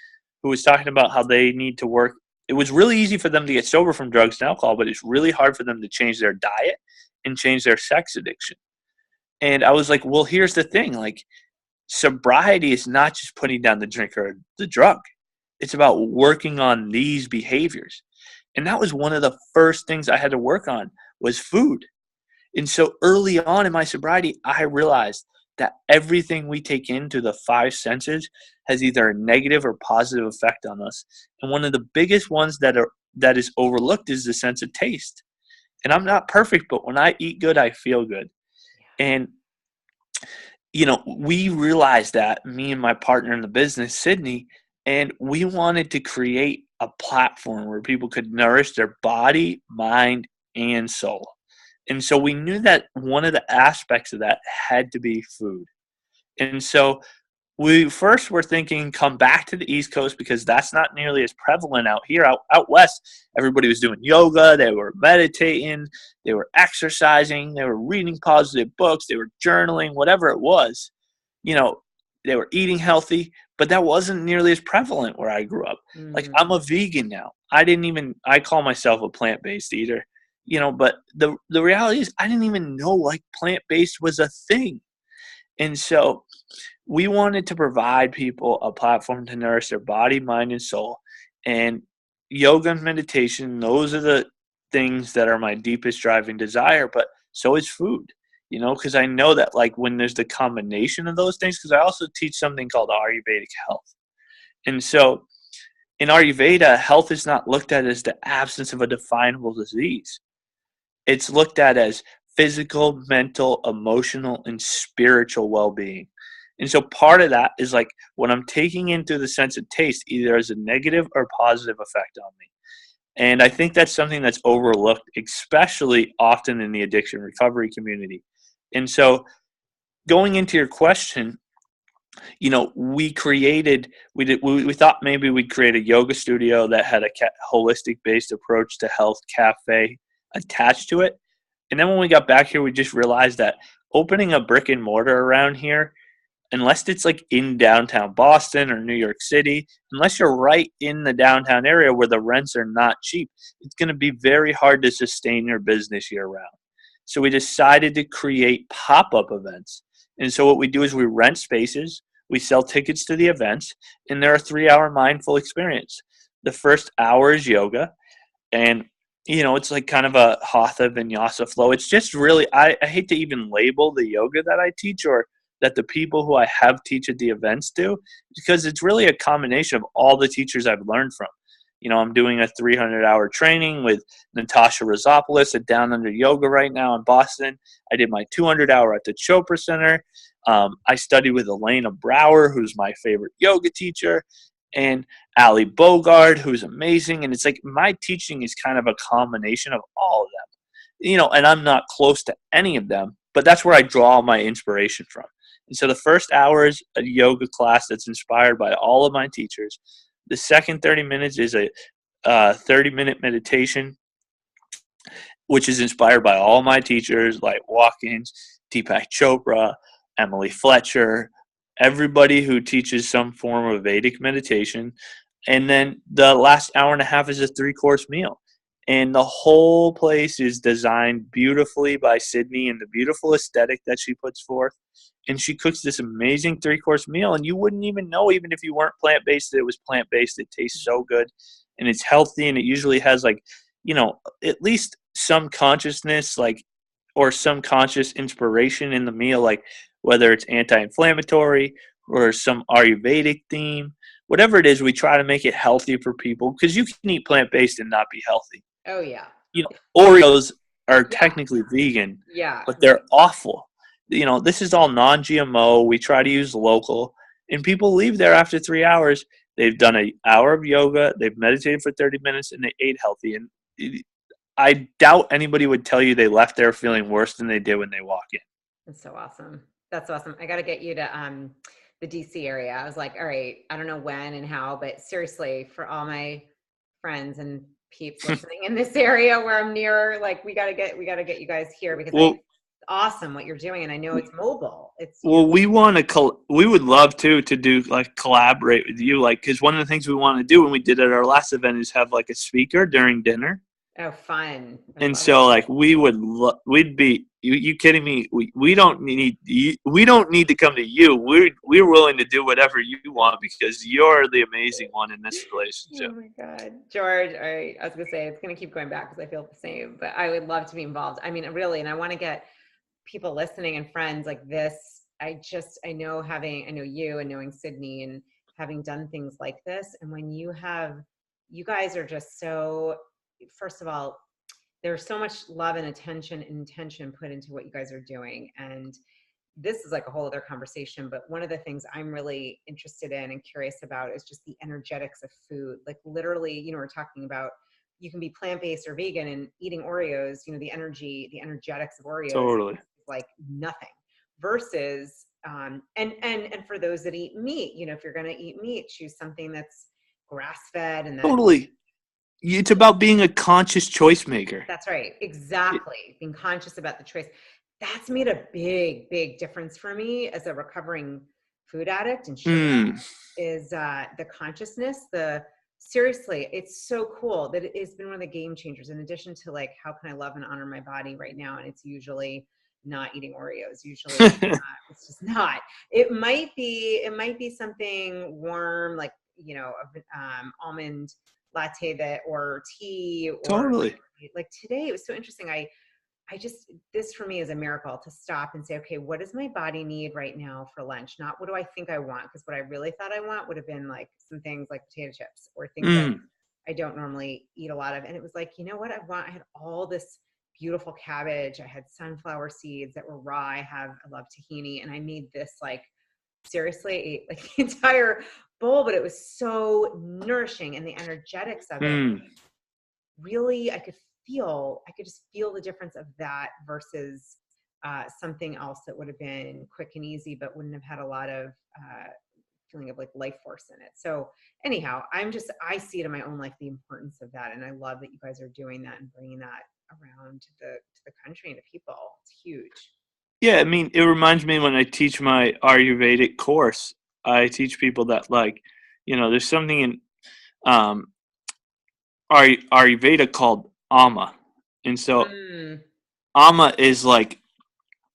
who was talking about how they need to work. It was really easy for them to get sober from drugs and alcohol, but it's really hard for them to change their diet and change their sex addiction. And I was like, well, here's the thing. Like, sobriety is not just putting down the drink or the drug. It's about working on these behaviors. And that was one of the first things I had to work on was food. And so early on in my sobriety, I realized that everything we take into the 5 senses has either a negative or positive effect on us. And one of the biggest ones that is overlooked is the sense of taste. And I'm not perfect, but when I eat good, I feel good. And, we realized that, me and my partner in the business, Sydney, and we wanted to create a platform where people could nourish their body, mind, and soul. And so we knew that one of the aspects of that had to be food. And so we first were thinking come back to the East Coast because that's not nearly as prevalent out here. Out west, everybody was doing yoga, they were meditating, they were exercising, they were reading positive books, they were journaling, whatever it was. They were eating healthy, but that wasn't nearly as prevalent where I grew up. Mm-hmm. Like, I'm a vegan now. I call myself a plant-based eater. But the reality is I didn't even know like plant-based was a thing. And so we wanted to provide people a platform to nourish their body, mind, and soul. And yoga and meditation, those are the things that are my deepest driving desire, but so is food, because I know that like when there's the combination of those things, because I also teach something called Ayurvedic health. And so in Ayurveda, health is not looked at as the absence of a definable disease. It's looked at as physical, mental, emotional, and spiritual well-being. And so part of that is like what I'm taking in through the sense of taste either as a negative or positive effect on me. And I think that's something that's overlooked, especially often in the addiction recovery community. And so going into your question, we thought maybe we'd create a yoga studio that had a holistic based approach to health cafe attached to it. And then when we got back here, we just realized that opening a brick and mortar around here, unless it's like in downtown Boston or New York City, unless you're right in the downtown area where the rents are not cheap, it's going to be very hard to sustain your business year round. So we decided to create pop-up events. And so what we do is we rent spaces, we sell tickets to the events, and they're a 3-hour mindful experience. The first hour is yoga, and it's like kind of a hatha vinyasa flow. It's just really, I hate to even label the yoga that I teach or that the people who I have teach at the events do, because it's really a combination of all the teachers I've learned from. I'm doing a 300-hour training with Natasha Rosopoulos at Down Under Yoga right now in Boston. I did my 200-hour at the Chopra Center. I studied with Elena Brower, who's my favorite yoga teacher, and Ali Bogard, who's amazing. And it's like my teaching is kind of a combination of all of them, and I'm not close to any of them, but that's where I draw my inspiration from. And so the first hour is a yoga class that's inspired by all of my teachers. The second 30 minutes is a 30-minute meditation, which is inspired by all my teachers like Watkins, Deepak Chopra, Emily Fletcher, everybody who teaches some form of Vedic meditation. And then the last hour and a half is a 3-course meal. And the whole place is designed beautifully by Sydney and the beautiful aesthetic that she puts forth. And she cooks this amazing 3-course meal, and you wouldn't even know, even if you weren't plant-based, that it was plant-based. It tastes so good, and it's healthy, and it usually has like, at least some consciousness, like, or some conscious inspiration in the meal, like whether it's anti-inflammatory or some Ayurvedic theme. Whatever it is, we try to make it healthy for people, because you can eat plant-based and not be healthy. Oh, yeah. Oreos are technically vegan, but they're awful. This is all non-GMO. We try to use local, and people leave there after 3 hours. They've done an hour of yoga, they've meditated for 30 minutes, and they ate healthy. And I doubt anybody would tell you they left there feeling worse than they did when they walk in. That's so awesome. That's awesome. I got to get you to the DC area. I was like, all right, I don't know when and how, but seriously, for all my friends and peeps listening in this area where I'm near, like we got to get you guys here, because it's awesome what you're doing. And I know it's mobile. We would love to do like collaborate with you. Like, cause one of the things we want to do when we did at our last event is have like a speaker during dinner. Oh, fun. And so like we'd be, you kidding me? We don't need to come to you. We're willing to do whatever you want, because you're the amazing one in this relationship. Oh my God, George. All right. I was going to say, it's going to keep going back because I feel the same, but I would love to be involved. I mean, really, and I want to get people listening and friends like this. I know you and knowing Sydney and having done things like this. And when you guys are just so, first of all, there's so much love and attention and intention put into what you guys are doing. And this is like a whole other conversation, but one of the things I'm really interested in and curious about is just the energetics of food. Like literally, we're talking about, you can be plant-based or vegan, and eating Oreos, the energetics of Oreos, totally, is like nothing, versus, and for those that eat meat, if you're going to eat meat, choose something that's grass-fed and totally. It's about being a conscious choice maker. That's right. Exactly. Being conscious about the choice. That's made a big, big difference for me as a recovering food addict and sugar is the consciousness. Seriously, it's so cool that it's been one of the game changers, in addition to like, how can I love and honor my body right now? And it's usually not eating Oreos. Usually it's just not. It might be something warm, like, almond latte or tea, or Totally. like today it was so interesting. This for me is a miracle, to stop and say, okay, what does my body need right now for lunch? Not what do I think I want? Because what I really thought I want would have been like some things like potato chips or things that I don't normally eat a lot of. And it was like, you know what I want? I had all this beautiful cabbage. I had sunflower seeds that were raw. I love tahini. And I made this, like, seriously, I ate like the entire bowl, but it was so nourishing, and the energetics of it really, I could just feel the difference of that versus something else that would have been quick and easy, but wouldn't have had a lot of feeling of like life force in it. So anyhow, I see it in my own life, the importance of that. And I love that you guys are doing that and bringing that around to the country and to people. It's huge. Yeah, I mean, it reminds me when I teach my Ayurvedic course, I teach people that, like, there's something in Ayurveda called ama. And so ama is like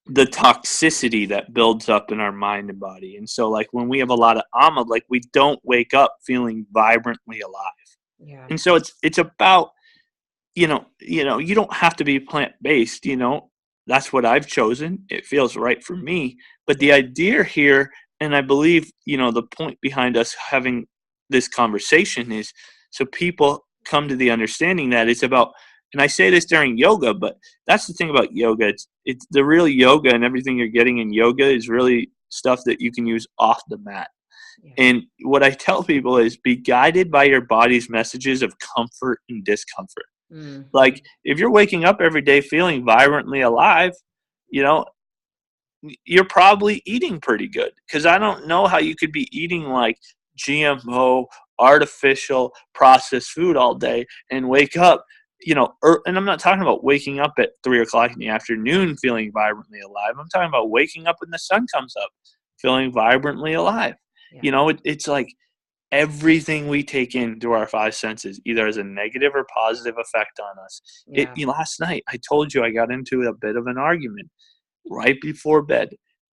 the toxicity that builds up in our mind and body. And so, like, when we have a lot of ama, like, we don't wake up feeling vibrantly alive. Yeah. And so it's about, you don't have to be plant-based, that's what I've chosen. It feels right for me. But the idea here, and I believe, the point behind us having this conversation is so people come to the understanding that it's about, and I say this during yoga, but that's the thing about yoga. It's the real yoga, and everything you're getting in yoga is really stuff that you can use off the mat. Yeah. And what I tell people is be guided by your body's messages of comfort and discomfort. Like, if you're waking up every day feeling vibrantly alive, you're probably eating pretty good, because I don't know how you could be eating like GMO, artificial, processed food all day and wake up, and I'm not talking about waking up at 3 o'clock in the afternoon feeling vibrantly alive. I'm talking about waking up when the sun comes up feeling vibrantly alive. Yeah. It's like everything we take in through our five senses either has a negative or positive effect on us. Yeah. Last night, I told you I got into a bit of an argument right before bed.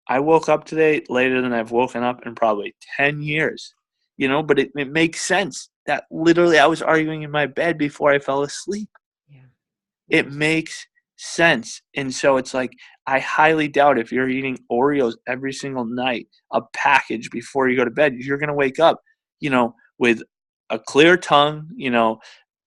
I woke up today later than I've woken up in probably 10 years, but it makes sense that literally I was arguing in my bed before I fell asleep. Yeah. It makes sense. And so it's like, I highly doubt if you're eating Oreos every single night, a package before you go to bed, you're going to wake up, with a clear tongue,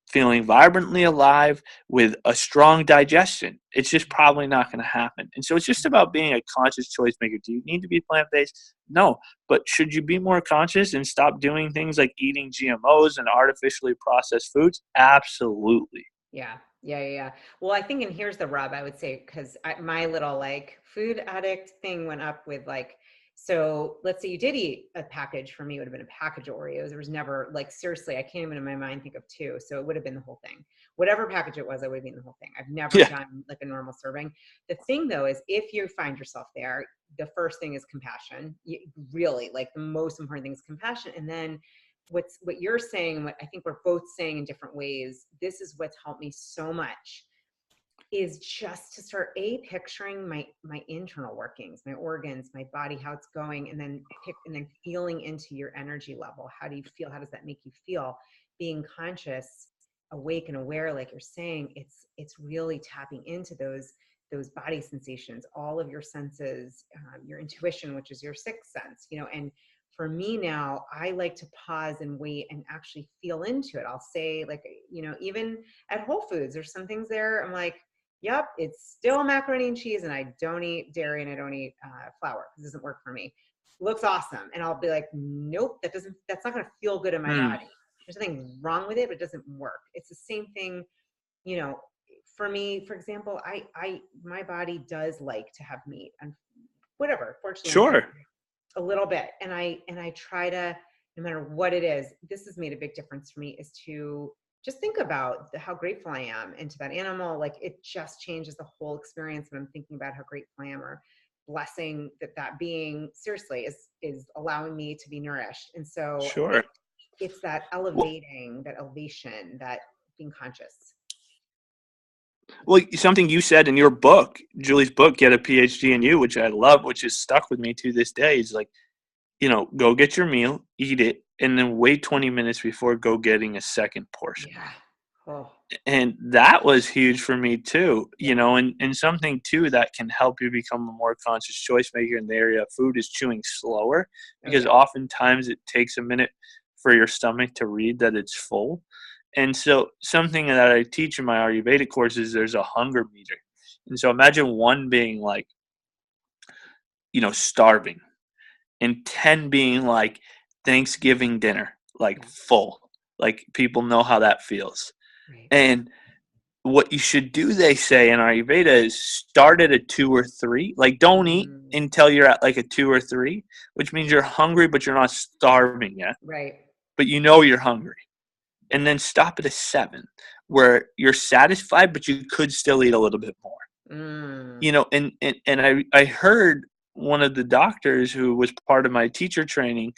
feeling vibrantly alive with a strong digestion. It's just probably not going to happen. And so it's just about being a conscious choice maker. Do you need to be plant-based? No. But should you be more conscious and stop doing things like eating GMOs and artificially processed foods? Absolutely. Yeah. Well, I think, and here's the rub, I would say, because my little like food addict thing went up with like, so let's say you did eat a package. For me, it would have been a package of Oreos. There was never, like, seriously, I can't even in my mind think of two. So it would have been the whole thing. Whatever package it was, I would have been the whole thing. I've never done like a normal serving. The thing though is, if you find yourself there, the first thing is compassion. Really, like, the most important thing is compassion. And then what you're saying, what I think we're both saying in different ways, this is what's helped me so much, is just to start picturing my internal workings, my organs, my body, how it's going, and then feeling into your energy level. How do you feel? How does that make you feel? Being conscious, awake and aware, like you're saying, it's really tapping into those body sensations, all of your senses, your intuition, which is your sixth sense, and for me now, I like to pause and wait and actually feel into it. I'll say, like, even at Whole Foods, there's some things there, I'm like, yep, it's still macaroni and cheese, and I don't eat dairy and I don't eat flour. It doesn't work for me. Looks awesome. And I'll be like, nope, that's not going to feel good in my body. There's nothing wrong with it, but it doesn't work. It's the same thing, for me, for example, my body does like to have meat and whatever. Fortunately, sure. A little bit. And I try to, no matter what it is, this has made a big difference for me, is to just think about how grateful I am into that animal. Like, it just changes the whole experience when I'm thinking about how grateful I am, or blessing that being seriously is allowing me to be nourished. And so sure. It's that elevation, that being conscious. Well, something you said in your book, Julie's book, Get a PhD in You, which I love, which is stuck with me to this day, is like, go get your meal, eat it, and then wait 20 minutes before go getting a second portion. Yeah. Oh. And that was huge for me too, Yeah. and something too that can help you become a more conscious choice maker in the area of food is chewing slower, Oh, because yeah. oftentimes it takes a minute for your stomach to read that it's full. And so something that I teach in my Ayurvedic courses, there's a hunger meter. And so imagine one being like, starving, and 10 being like Thanksgiving dinner, like Yeah. full, like people know how that feels. Right. And what you should do, they say in Ayurveda, is start at a 2 or 3. Like, don't eat Mm. until you're at like a 2 or 3, which means you're hungry, but you're not starving yet. Right. But you're hungry. And then stop at a 7, where you're satisfied, but you could still eat a little bit more. Mm. And I heard one of the doctors who was part of my teacher training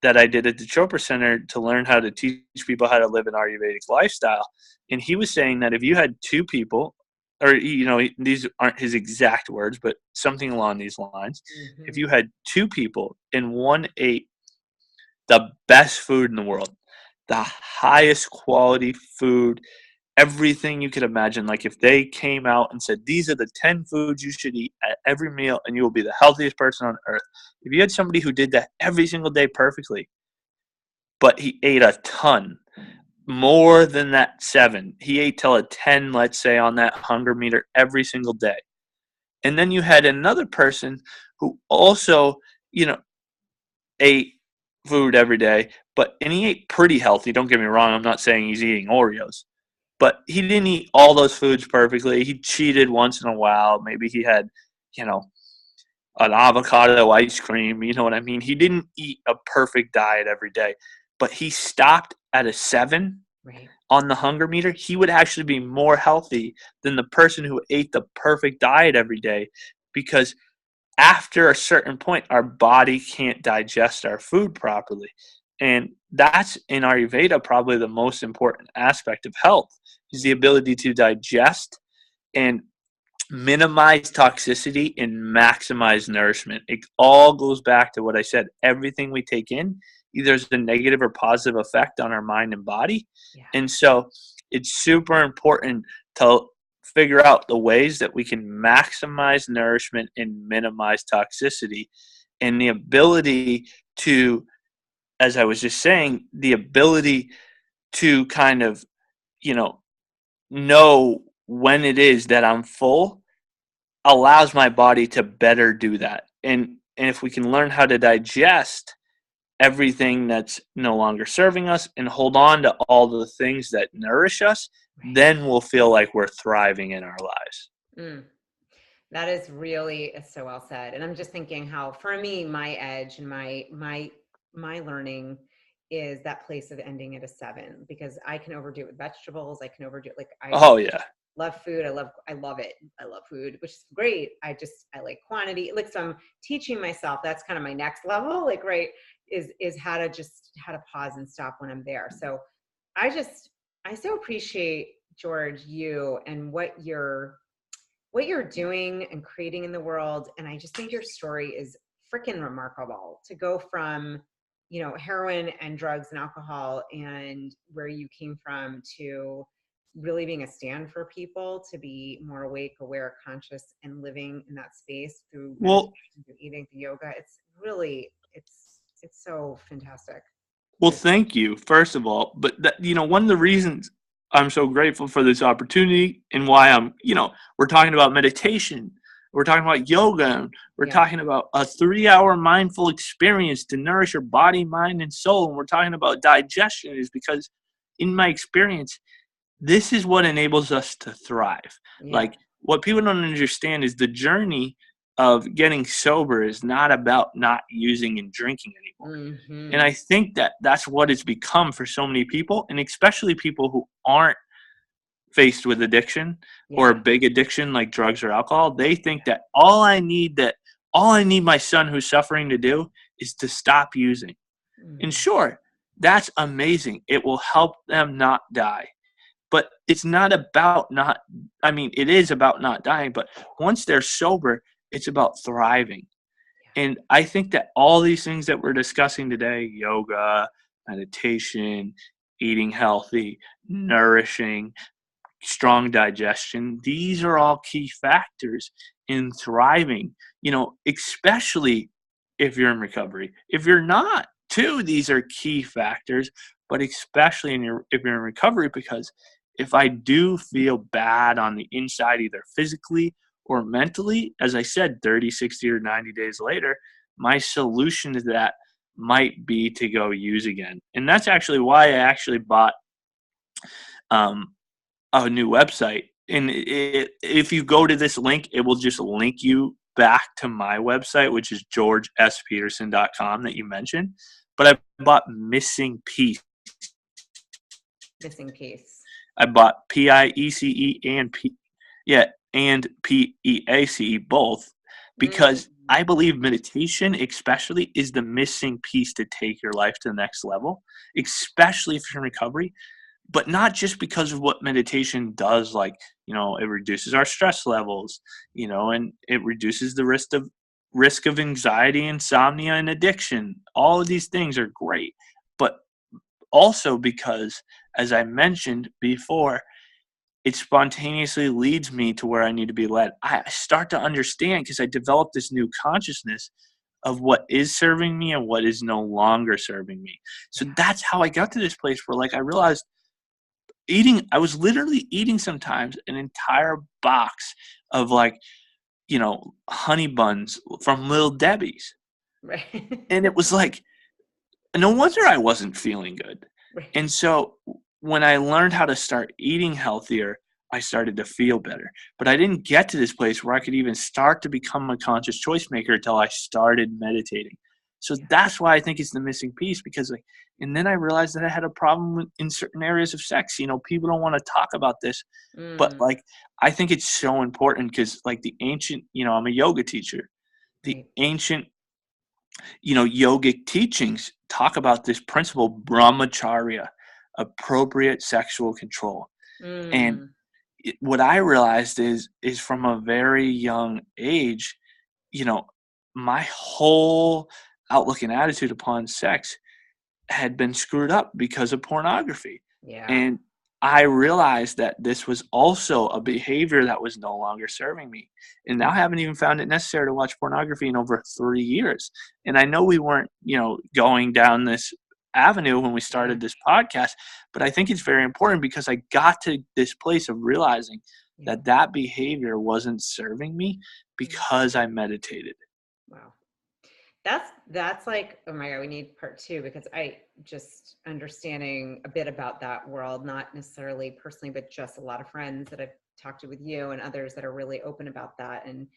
that I did at the Chopra Center to learn how to teach people how to live an Ayurvedic lifestyle. And he was saying that if you had 2 people, or, these aren't his exact words, but something along these lines, if Mm-hmm. you had 2 people and one ate the best food in the world, the highest quality food, everything you could imagine. Like if they came out and said, these are the 10 foods you should eat at every meal and you will be the healthiest person on earth. If you had somebody who did that every single day perfectly, but he ate a ton, more than that 7, he ate till a 10, let's say, on that hunger meter every single day. And then you had another person who also, ate food every day, and he ate pretty healthy. Don't get me wrong. I'm not saying he's eating Oreos, but he didn't eat all those foods perfectly. He cheated once in a while. Maybe he had, you know, an avocado ice cream. You know what I mean? He didn't eat a perfect diet every day, but he stopped at a 7 Right. on the hunger meter. He would actually be more healthy than the person who ate the perfect diet every day, because after a certain point, our body can't digest our food properly. And that's, in Ayurveda, probably the most important aspect of health, is the ability to digest and minimize toxicity and maximize nourishment. It all goes back to what I said. Everything we take in either has a negative or positive effect on our mind and body. Yeah. And so it's super important to figure out the ways that we can maximize nourishment and minimize toxicity. And the ability to, as I was just saying, the ability to kind of, you know when it is that I'm full allows my body to better do that. And if we can learn how to digest everything that's no longer serving us and hold on to all the things that nourish us, Right. then we'll feel like we're thriving in our lives. Mm. That is really so well said. And I'm just thinking how, for me, my edge and my learning is that place of ending at a 7, because I can overdo it with vegetables. I can overdo it. Like, I Oh yeah. love food. I love it. I love food, which is great. I like quantity. Like, so I'm teaching myself. That's kind of my next level. Like, right, is how to pause and stop when I'm there. So I so appreciate, George, you and what you're doing and creating in the world. And I just think your story is freaking remarkable, to go from, heroin and drugs and alcohol and where you came from, to really being a stand for people to be more awake, aware, conscious, and living in that space through meditation, Well, through eating, through yoga. It's really, it's so fantastic. well, thank you, first of all. But one of the reasons I'm so grateful for this opportunity, and why we're talking about meditation, we're talking about yoga, we're Yeah. talking about a 3-hour mindful experience to nourish your body, mind, and soul, and we're talking about digestion, is because, in my experience, this is what enables us to thrive. Yeah. Like, what people don't understand is the journey of getting sober is not about not using and drinking anymore. Mm-hmm. And I think that that's what it's become for so many people, and especially people who aren't faced with addiction or a big addiction like drugs or alcohol. They think that all I need my son who's suffering to do is to stop using. Mm-hmm. And sure, that's amazing. It will help them not die. But it's not about it is about not dying, but once they're sober, it's about thriving. And I think that all these things that we're discussing today, yoga, meditation, eating healthy, nourishing, strong digestion, these are all key factors in thriving, especially if you're in recovery. If you're not, too, these are key factors, but especially if you're in recovery, because if I do feel bad on the inside, either physically or mentally, as I said, 30, 60, or 90 days later, my solution to that might be to go use again. And that's actually why I actually bought a new website. And if you go to this link, it will just link you back to my website, which is georgespeterson.com that you mentioned. But I bought Missing Piece. Missing Piece. I bought PIECE and PEACE both, because I believe meditation especially is the missing piece to take your life to the next level, especially if you're in recovery. But not just because of what meditation does, like, it reduces our stress levels, and it reduces the risk of anxiety, insomnia, and addiction. All of these things are great, but also because, as I mentioned before, it spontaneously leads me to where I need to be led. I start to understand, because I developed this new consciousness of what is serving me and what is no longer serving me. So that's how I got to this place where, like, I realized I was literally eating sometimes an entire box of, like, honey buns from Little Debbie's. Right. And it was like, no wonder I wasn't feeling good. Right. And so when I learned how to start eating healthier, I started to feel better. But I didn't get to this place where I could even start to become a conscious choice maker until I started meditating. So that's why I think it's the missing piece, because, like, and then I realized that I had a problem in certain areas of sex. People don't want to talk about this, but, like, I think it's so important because, like, the ancient, I'm a yoga teacher. The ancient, yogic teachings talk about this principle, brahmacharya, appropriate sexual control. And what I realized is from a very young age, my whole outlook and attitude upon sex had been screwed up because of pornography. Yeah. And I realized that this was also a behavior that was no longer serving me. And now I haven't even found it necessary to watch pornography in over 3 years. And I know we weren't, going down this avenue when we started this podcast, but I think it's very important because I got to this place of realizing that behavior wasn't serving me because I meditated. Wow. That's like, oh my God, we need part 2, because I just understanding a bit about that world, not necessarily personally, but just a lot of friends that I've talked to with you and others that are really open about that and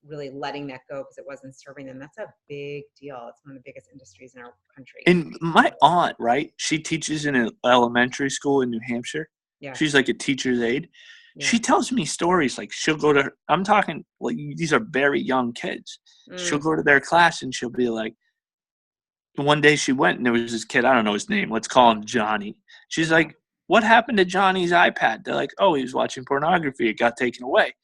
really letting that go because it wasn't serving them. That's a big deal. It's one of the biggest industries in our country. And my aunt, right? She teaches in an elementary school in New Hampshire. Yeah. She's like a teacher's aide. Yeah. She tells me stories, like, she'll go to, I'm talking, like, these are very young kids. She'll go to their class and she'll be like, one day she went and there was this kid, I don't know his name, let's call him Johnny. She's like, what happened to Johnny's iPad? They're like, oh, he was watching pornography. It got taken away.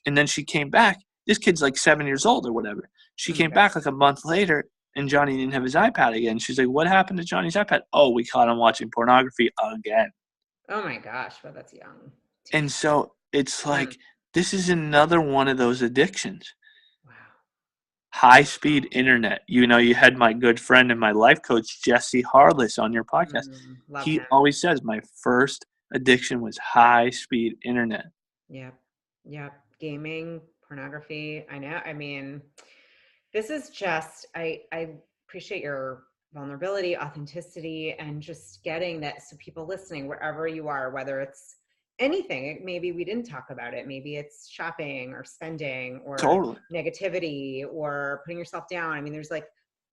And then she came back. This kid's like 7 years old or whatever. She came back like a month later and Johnny didn't have his iPad again. She's like, what happened to Johnny's iPad? Oh, we caught him watching pornography again. Oh my gosh, well, that's young. And so it's like, this is another one of those addictions. Wow. High-speed internet. You had my good friend and my life coach, Jesse Harless, on your podcast. He always says, my first addiction was high-speed internet. Yep. Gaming, pornography. I know. I mean, this is just, I appreciate your vulnerability, authenticity, and just getting that. So people listening, wherever you are, whether it's anything, maybe we didn't talk about it. Maybe it's shopping or spending or negativity or putting yourself down. I mean, there's like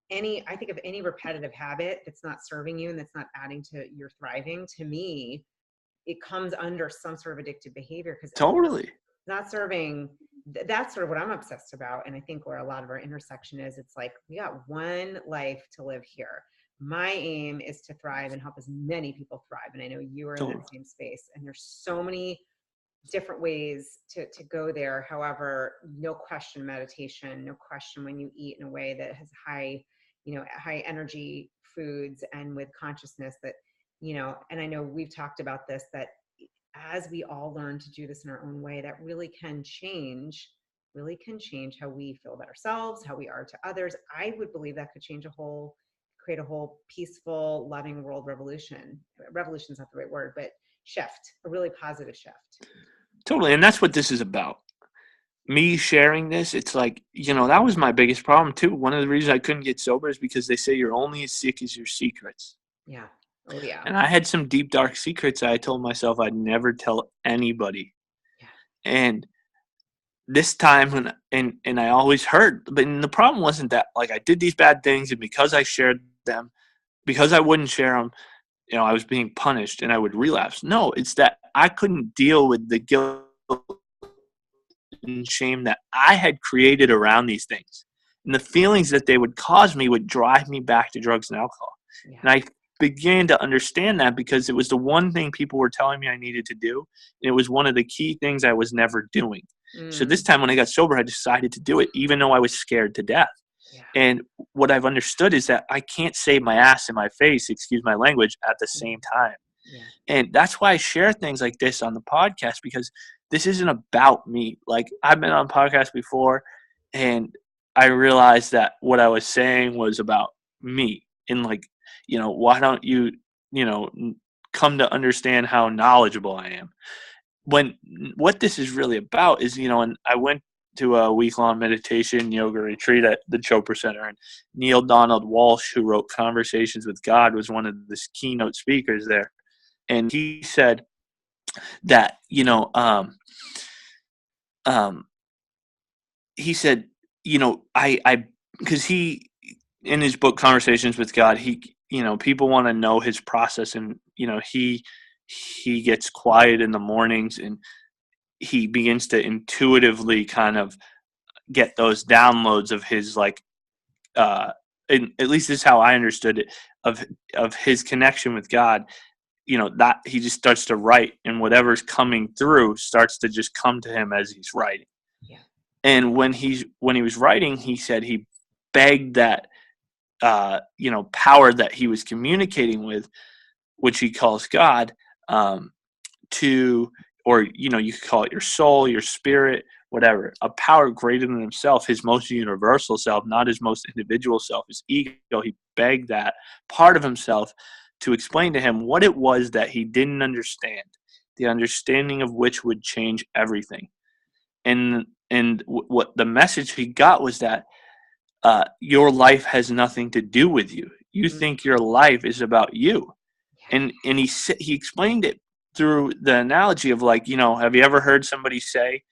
I think of any repetitive habit that's not serving you and that's not adding to your thriving, to me, it comes under some sort of addictive behavior because not serving. That's sort of what I'm obsessed about. And I think where a lot of our intersection is, it's like, we got one life to live here. my aim is to thrive and help as many people thrive. And I know you are in that same space, and there's so many different ways to go there. However, no question, meditation, no question, when you eat in a way that has high energy foods and with consciousness that, and I know we've talked about this, that as we all learn to do this in our own way, that really can change how we feel about ourselves, how we are to others. I would believe that could create a whole peaceful, loving world revolution. Revolution is not the right word, but shift, a really positive shift. Totally. And that's what this is about. Me sharing this, it's like, that was my biggest problem too. One of the reasons I couldn't get sober is because they say you're only as sick as your secrets. Yeah. Oh yeah. And I had some deep, dark secrets I told myself I'd never tell anybody. Yeah. And this time, and I always heard, but the problem wasn't that, like, I did these bad things, and because I shared them, because I wouldn't share them, I was being punished and I would relapse. No, it's that I couldn't deal with the guilt and shame that I had created around these things. And the feelings that they would cause me would drive me back to drugs and alcohol. Yeah. And I began to understand that because it was the one thing people were telling me I needed to do. And it was one of the key things I was never doing. So this time when I got sober, I decided to do it, even though I was scared to death. Yeah. And what I've understood is that I can't save my ass in my face, excuse my language, at the same time. Yeah. And that's why I share things like this on the podcast, because this isn't about me. Like, I've been on podcasts before, and I realized that what I was saying was about me. And, like, why don't you, come to understand how knowledgeable I am? When what this is really about is, and I went to a week-long meditation yoga retreat at the Chopra Center, and Neil Donald Walsh, who wrote Conversations with God, was one of the keynote speakers there. And he said that, he said, because he, in his book, Conversations with God, he, people want to know his process, and, he gets quiet in the mornings, and he begins to intuitively kind of get those downloads of his, like, and at least this is how I understood it, of his connection with God, that he just starts to write, and whatever's coming through starts to just come to him as he's writing. Yeah. And when he was writing, he said he begged that, power that he was communicating with, which he calls God, or you could call it your soul, your spirit, whatever, a power greater than himself, his most universal self, not his most individual self, his ego. He begged that part of himself to explain to him what it was that he didn't understand, the understanding of which would change everything. And what the message he got was that your life has nothing to do with you. You think your life is about you. And he explained it through the analogy of, like, have you ever heard somebody say,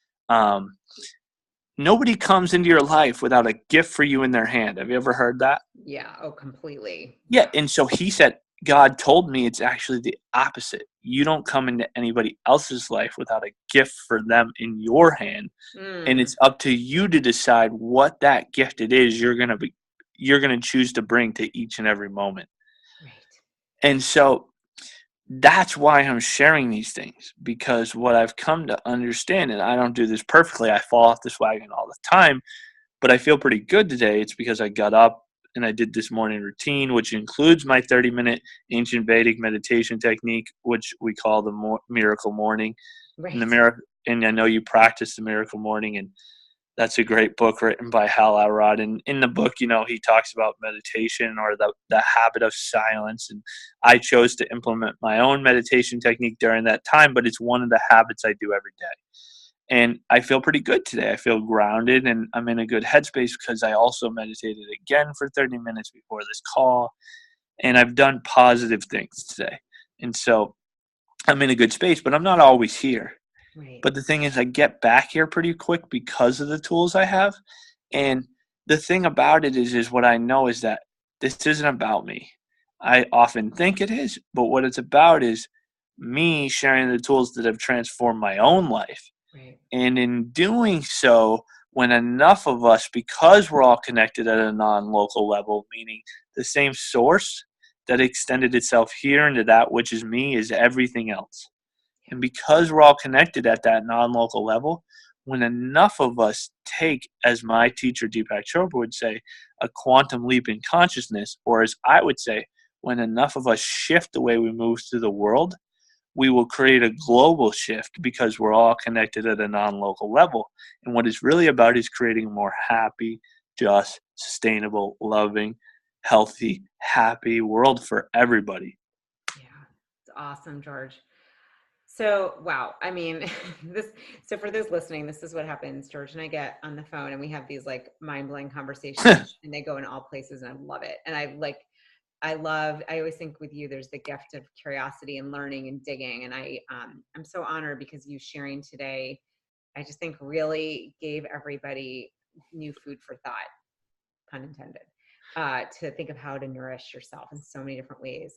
nobody comes into your life without a gift for you in their hand? Have you ever heard that? Yeah. Oh, completely. Yeah. And so he said, God told me it's actually the opposite. You don't come into anybody else's life without a gift for them in your hand. And it's up to you to decide what that gift it is you're going to choose to bring to each and every moment. Right. And so that's why I'm sharing these things, because what I've come to understand, and I don't do this perfectly, I fall off this wagon all the time, but I feel pretty good today. It's because I got up and I did this morning routine, which includes my 30-minute ancient Vedic meditation technique, which we call the miracle morning. Right. And I know you practice the miracle morning, and that's a great book written by Hal Elrod. And in the book, he talks about meditation, or the habit of silence. And I chose to implement my own meditation technique during that time, but it's one of the habits I do every day. And I feel pretty good today. I feel grounded, and I'm in a good headspace because I also meditated again for 30 minutes before this call. And I've done positive things today. And so I'm in a good space, but I'm not always here. Right. But the thing is, I get back here pretty quick because of the tools I have. And the thing about it is what I know is that this isn't about me. I often think it is, but what it's about is me sharing the tools that have transformed my own life. Right. And in doing so, when enough of us, because we're all connected at a non-local level, meaning the same source, that extended itself here into that which is me is everything else. And because we're all connected at that non-local level, when enough of us take, as my teacher Deepak Chopra would say, a quantum leap in consciousness, or as I would say, when enough of us shift the way we move through the world, we will create a global shift because we're all connected at a non-local level. And what it's really about is creating a more happy, just, sustainable, loving, healthy, happy world for everybody. Yeah, it's awesome, George. So, wow. I mean, so for those listening, this is what happens. George and I get on the phone and we have these like mind-blowing conversations and they go in all places and I love it. And I always think with you, there's the gift of curiosity and learning and digging. And I'm so honored because you sharing today, I just think really gave everybody new food for thought, pun intended, to think of how to nourish yourself in so many different ways.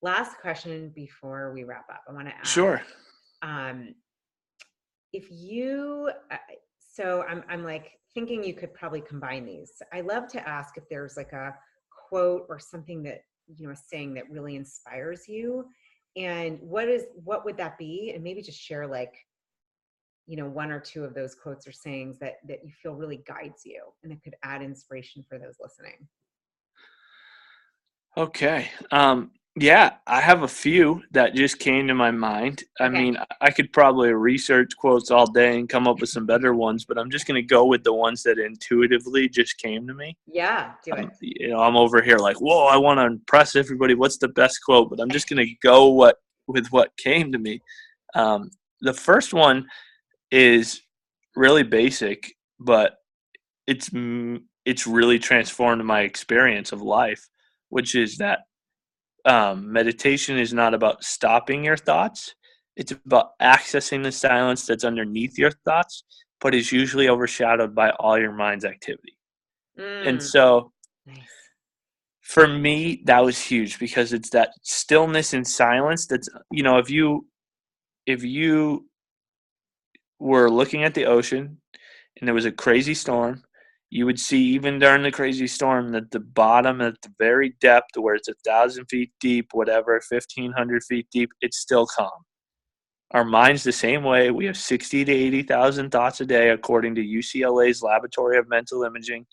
Last question before we wrap up. I want to ask. Sure. If you, so I'm like thinking you could probably combine these. I love to ask if there's like a quote or something that, a saying that really inspires you. And what would that be? And maybe just share like, one or two of those quotes or sayings that you feel really guides you and that could add inspiration for those listening. Okay. Yeah, I have a few that just came to my mind. Okay. I mean, I could probably research quotes all day and come up with some better ones, but I'm just going to go with the ones that intuitively just came to me. Yeah, do it. I'm over here like, whoa, I want to impress everybody. What's the best quote? But I'm just going to go with what came to me. The first one is really basic, but it's really transformed my experience of life, which is that meditation is not about stopping your thoughts. It's about accessing the silence that's underneath your thoughts, but is usually overshadowed by all your mind's activity. And so nice. For me, that was huge because it's that stillness and silence that's, if you were looking at the ocean and there was a crazy storm, you would see even during the crazy storm that the bottom at the very depth where it's 1,000 feet deep, whatever, 1,500 feet deep, it's still calm. Our mind's the same way. We have 60 to 80,000 thoughts a day, according to UCLA's Laboratory of Mental Imaging,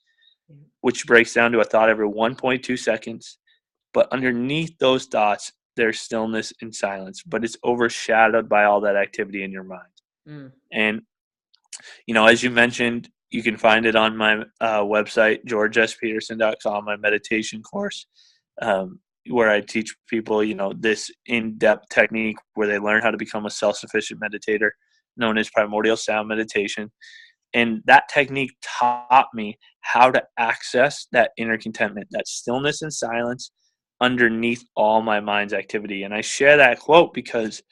which breaks down to a thought every 1.2 seconds. But underneath those thoughts, there's stillness and silence, but it's overshadowed by all that activity in your mind. And, as you mentioned, you can find it on my website, georgespeterson.com, my meditation course, where I teach people, this in-depth technique where they learn how to become a self-sufficient meditator known as Primordial Sound Meditation. And that technique taught me how to access that inner contentment, that stillness and silence underneath all my mind's activity. And I share that quote because,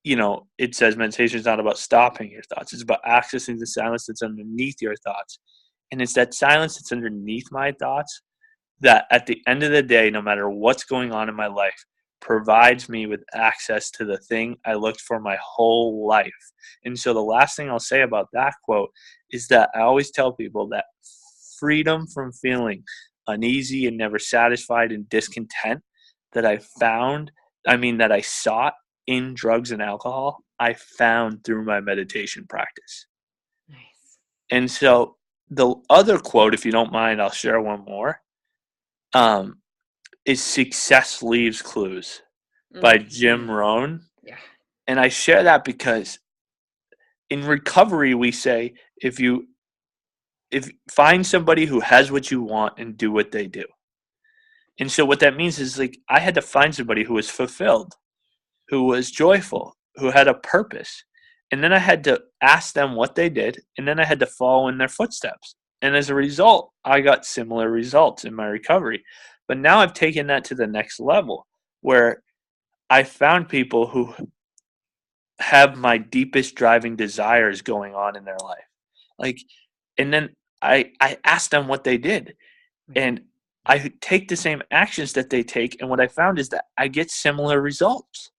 it says meditation is not about stopping your thoughts. It's about accessing the silence that's underneath your thoughts. And it's that silence that's underneath my thoughts that at the end of the day, no matter what's going on in my life, provides me with access to the thing I looked for my whole life. And so the last thing I'll say about that quote is that I always tell people that freedom from feeling uneasy and never satisfied and discontent that I sought in drugs and alcohol, I found through my meditation practice. Nice. And so the other quote, if you don't mind, I'll share one more, is Success Leaves Clues by Jim Rohn. Yeah. And I share that because in recovery, we say, if find somebody who has what you want and do what they do. And so what that means is like, I had to find somebody who was fulfilled, who was joyful, who had a purpose. And then I had to ask them what they did. And then I had to follow in their footsteps. And as a result, I got similar results in my recovery. But now I've taken that to the next level where I found people who have my deepest driving desires going on in their life. And then I asked them what they did. And I take the same actions that they take. And what I found is that I get similar results.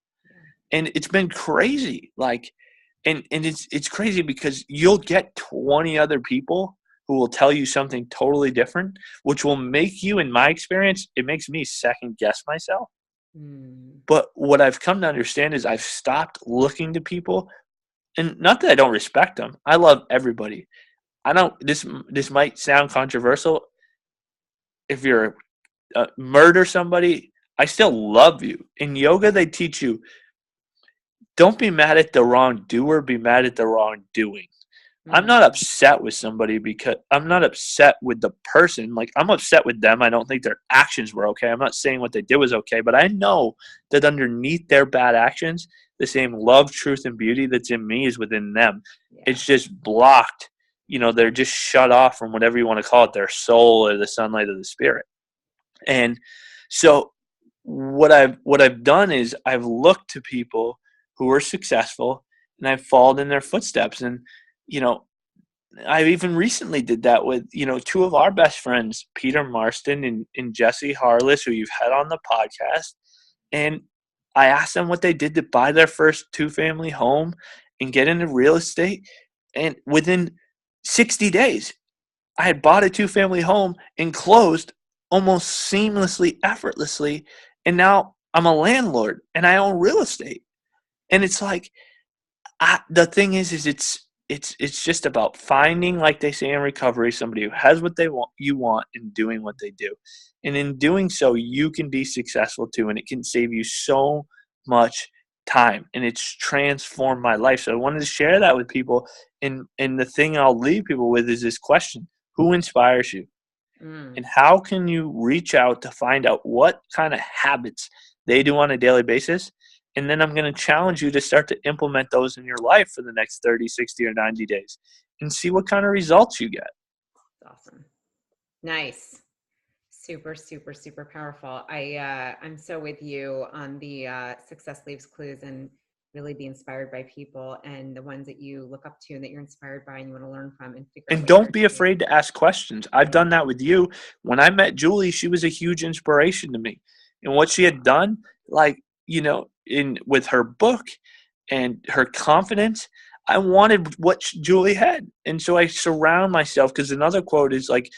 And it's been crazy. And it's crazy because you'll get 20 other people who will tell you something totally different, which will make you, in my experience, it makes me second guess myself. But what I've come to understand is I've stopped looking to people, and not that I don't respect them. I love everybody. I don't, this might sound controversial. If you're murder somebody, I still love you. In yoga, they teach you, don't be mad at the wrongdoer, be mad at the wrongdoing. I'm not upset with somebody because I'm not upset with the person. Like, I'm upset with them. I don't think their actions were okay. I'm not saying what they did was okay, but I know that underneath their bad actions, the same love, truth, and beauty that's in me is within them. Yeah. It's just blocked. They're just shut off from whatever you want to call it, their soul or the sunlight of the spirit. And so what I've done is I've looked to people who are successful, and I've followed in their footsteps. And I even recently did that with, two of our best friends, Peter Marston and Jesse Harless, who you've had on the podcast. And I asked them what they did to buy their first 2-family home and get into real estate. And within 60 days, I had bought a 2-family home and closed almost seamlessly, effortlessly. And now I'm a landlord and I own real estate. And it's like, the thing is it's just about finding, like they say in recovery, somebody who has what you want and doing what they do. And in doing so, you can be successful too, and it can save you so much time, and it's transformed my life. So I wanted to share that with people. And the thing I'll leave people with is this question: who inspires you? And how can you reach out to find out what kind of habits they do on a daily basis? And then I'm going to challenge you to start to implement those in your life for the next 30, 60, or 90 days and see what kind of results you get. Awesome. Nice. Super, super, super powerful. I'm so with you on the success leaves clues, and really be inspired by people and the ones that you look up to and that you're inspired by and you want to learn from and figure out. And don't be afraid to ask questions. I've done that with you. When I met Julie, she was a huge inspiration to me. And what she had done, with her book and her confidence, I wanted what Julie had. And so I surround myself, because another quote is like,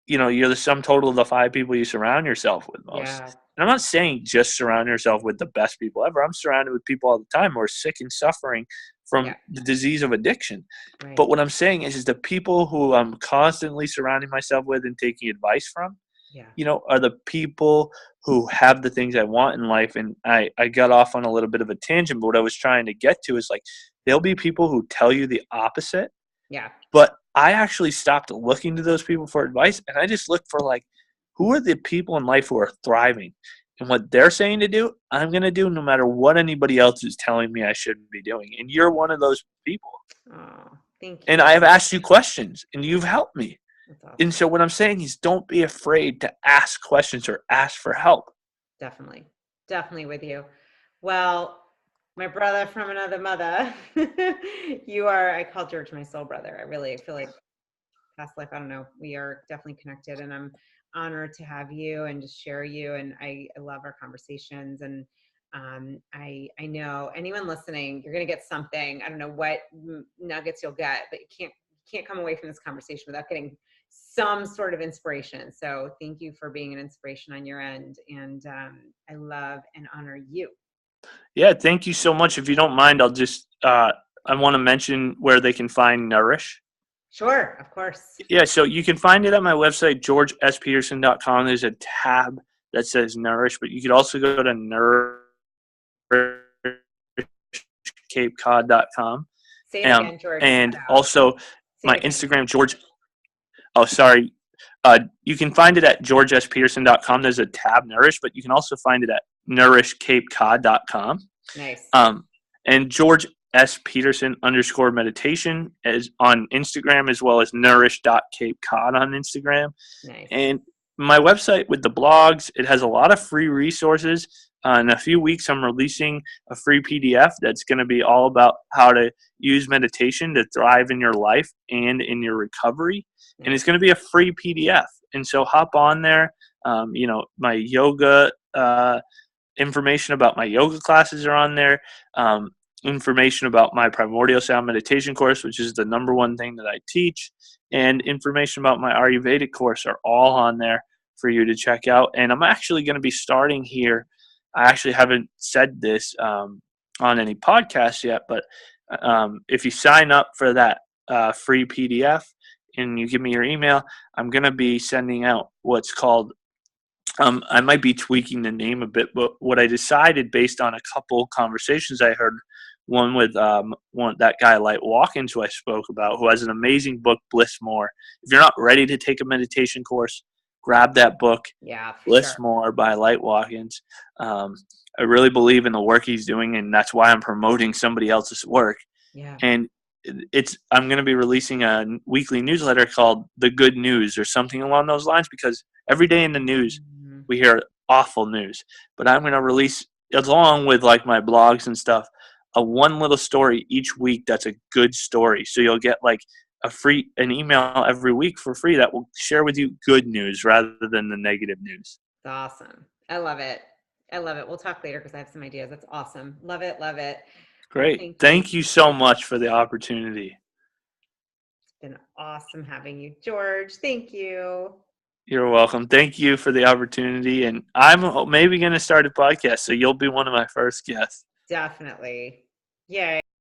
you're the sum total of the 5 people you surround yourself with most. Yeah. And I'm not saying just surround yourself with the best people ever. I'm surrounded with people all the time who are sick and suffering from the disease of addiction. Right. But what I'm saying is the people who I'm constantly surrounding myself with and taking advice from, are the people who have the things I want in life. And I got off on a little bit of a tangent, but what I was trying to get to is, like, there'll be people who tell you the opposite. Yeah. But I actually stopped looking to those people for advice, and I just look for, like, who are the people in life who are thriving? And what they're saying to do, I'm going to do no matter what anybody else is telling me I shouldn't be doing. And you're one of those people. Oh, thank you. And I've asked you questions, and you've helped me. Awesome. And so what I'm saying is, don't be afraid to ask questions or ask for help. Definitely. Definitely with you. Well, my brother from another mother, I call George my soul brother. I really feel like past life, I don't know, we are definitely connected, and I'm honored to have you and just share you. And I love our conversations. And I know anyone listening, you're going to get something. I don't know what nuggets you'll get, but you can't come away from this conversation without getting some sort of inspiration. So thank you for being an inspiration on your end. And I love and honor you. Yeah, thank you so much. If you don't mind, I'll just, I want to mention where they can find Nourish. Sure, of course. Yeah, so you can find it at my website, georgespeterson.com. There's a tab that says Nourish, but you could also go to nourishcapecod.com. Say it again, George. And also my Instagram, George. Oh, sorry. You can find it at georgespeterson.com. There's a tab, Nourish, but you can also find it at nourishcapecod.com. Nice. And George S. Peterson _ meditation is on Instagram, as well as nourish.capecod on Instagram. Nice. And my website with the blogs, it has a lot of free resources. In a few weeks, I'm releasing a free PDF that's going to be all about how to use meditation to thrive in your life and in your recovery. Nice. And it's going to be a free PDF. And so hop on there. My yoga information about my yoga classes are on there. Information about my Primordial Sound Meditation course, which is the #1 thing that I teach. and information about my Ayurvedic course are all on there for you to check out. And I'm actually going to be starting here. I actually haven't said this on any podcast yet, but if you sign up for that free PDF and you give me your email, I'm going to be sending out what's called, I might be tweaking the name a bit, but what I decided based on a couple conversations I heard, one with that guy Light Watkins who I spoke about, who has an amazing book, Bliss More. If you're not ready to take a meditation course, grab that book, Yeah, for Bliss sure. More by Light Watkins. I really believe in the work he's doing, and that's why I'm promoting somebody else's work. Yeah. And I'm going to be releasing a weekly newsletter called The Good News or something along those lines, because every day in the news we hear awful news. But I'm going to release, along with like my blogs and stuff, a one little story each week that's a good story. So you'll get like an email every week for free that will share with you good news rather than the negative news. That's awesome. I love it. I love it. We'll talk later because I have some ideas. That's awesome. Love it. Love it. Great. Well, thank you so much for the opportunity. It's been awesome having you, George. Thank you. You're welcome. Thank you for the opportunity. And I'm maybe going to start a podcast, so you'll be one of my first guests. Definitely. Yay.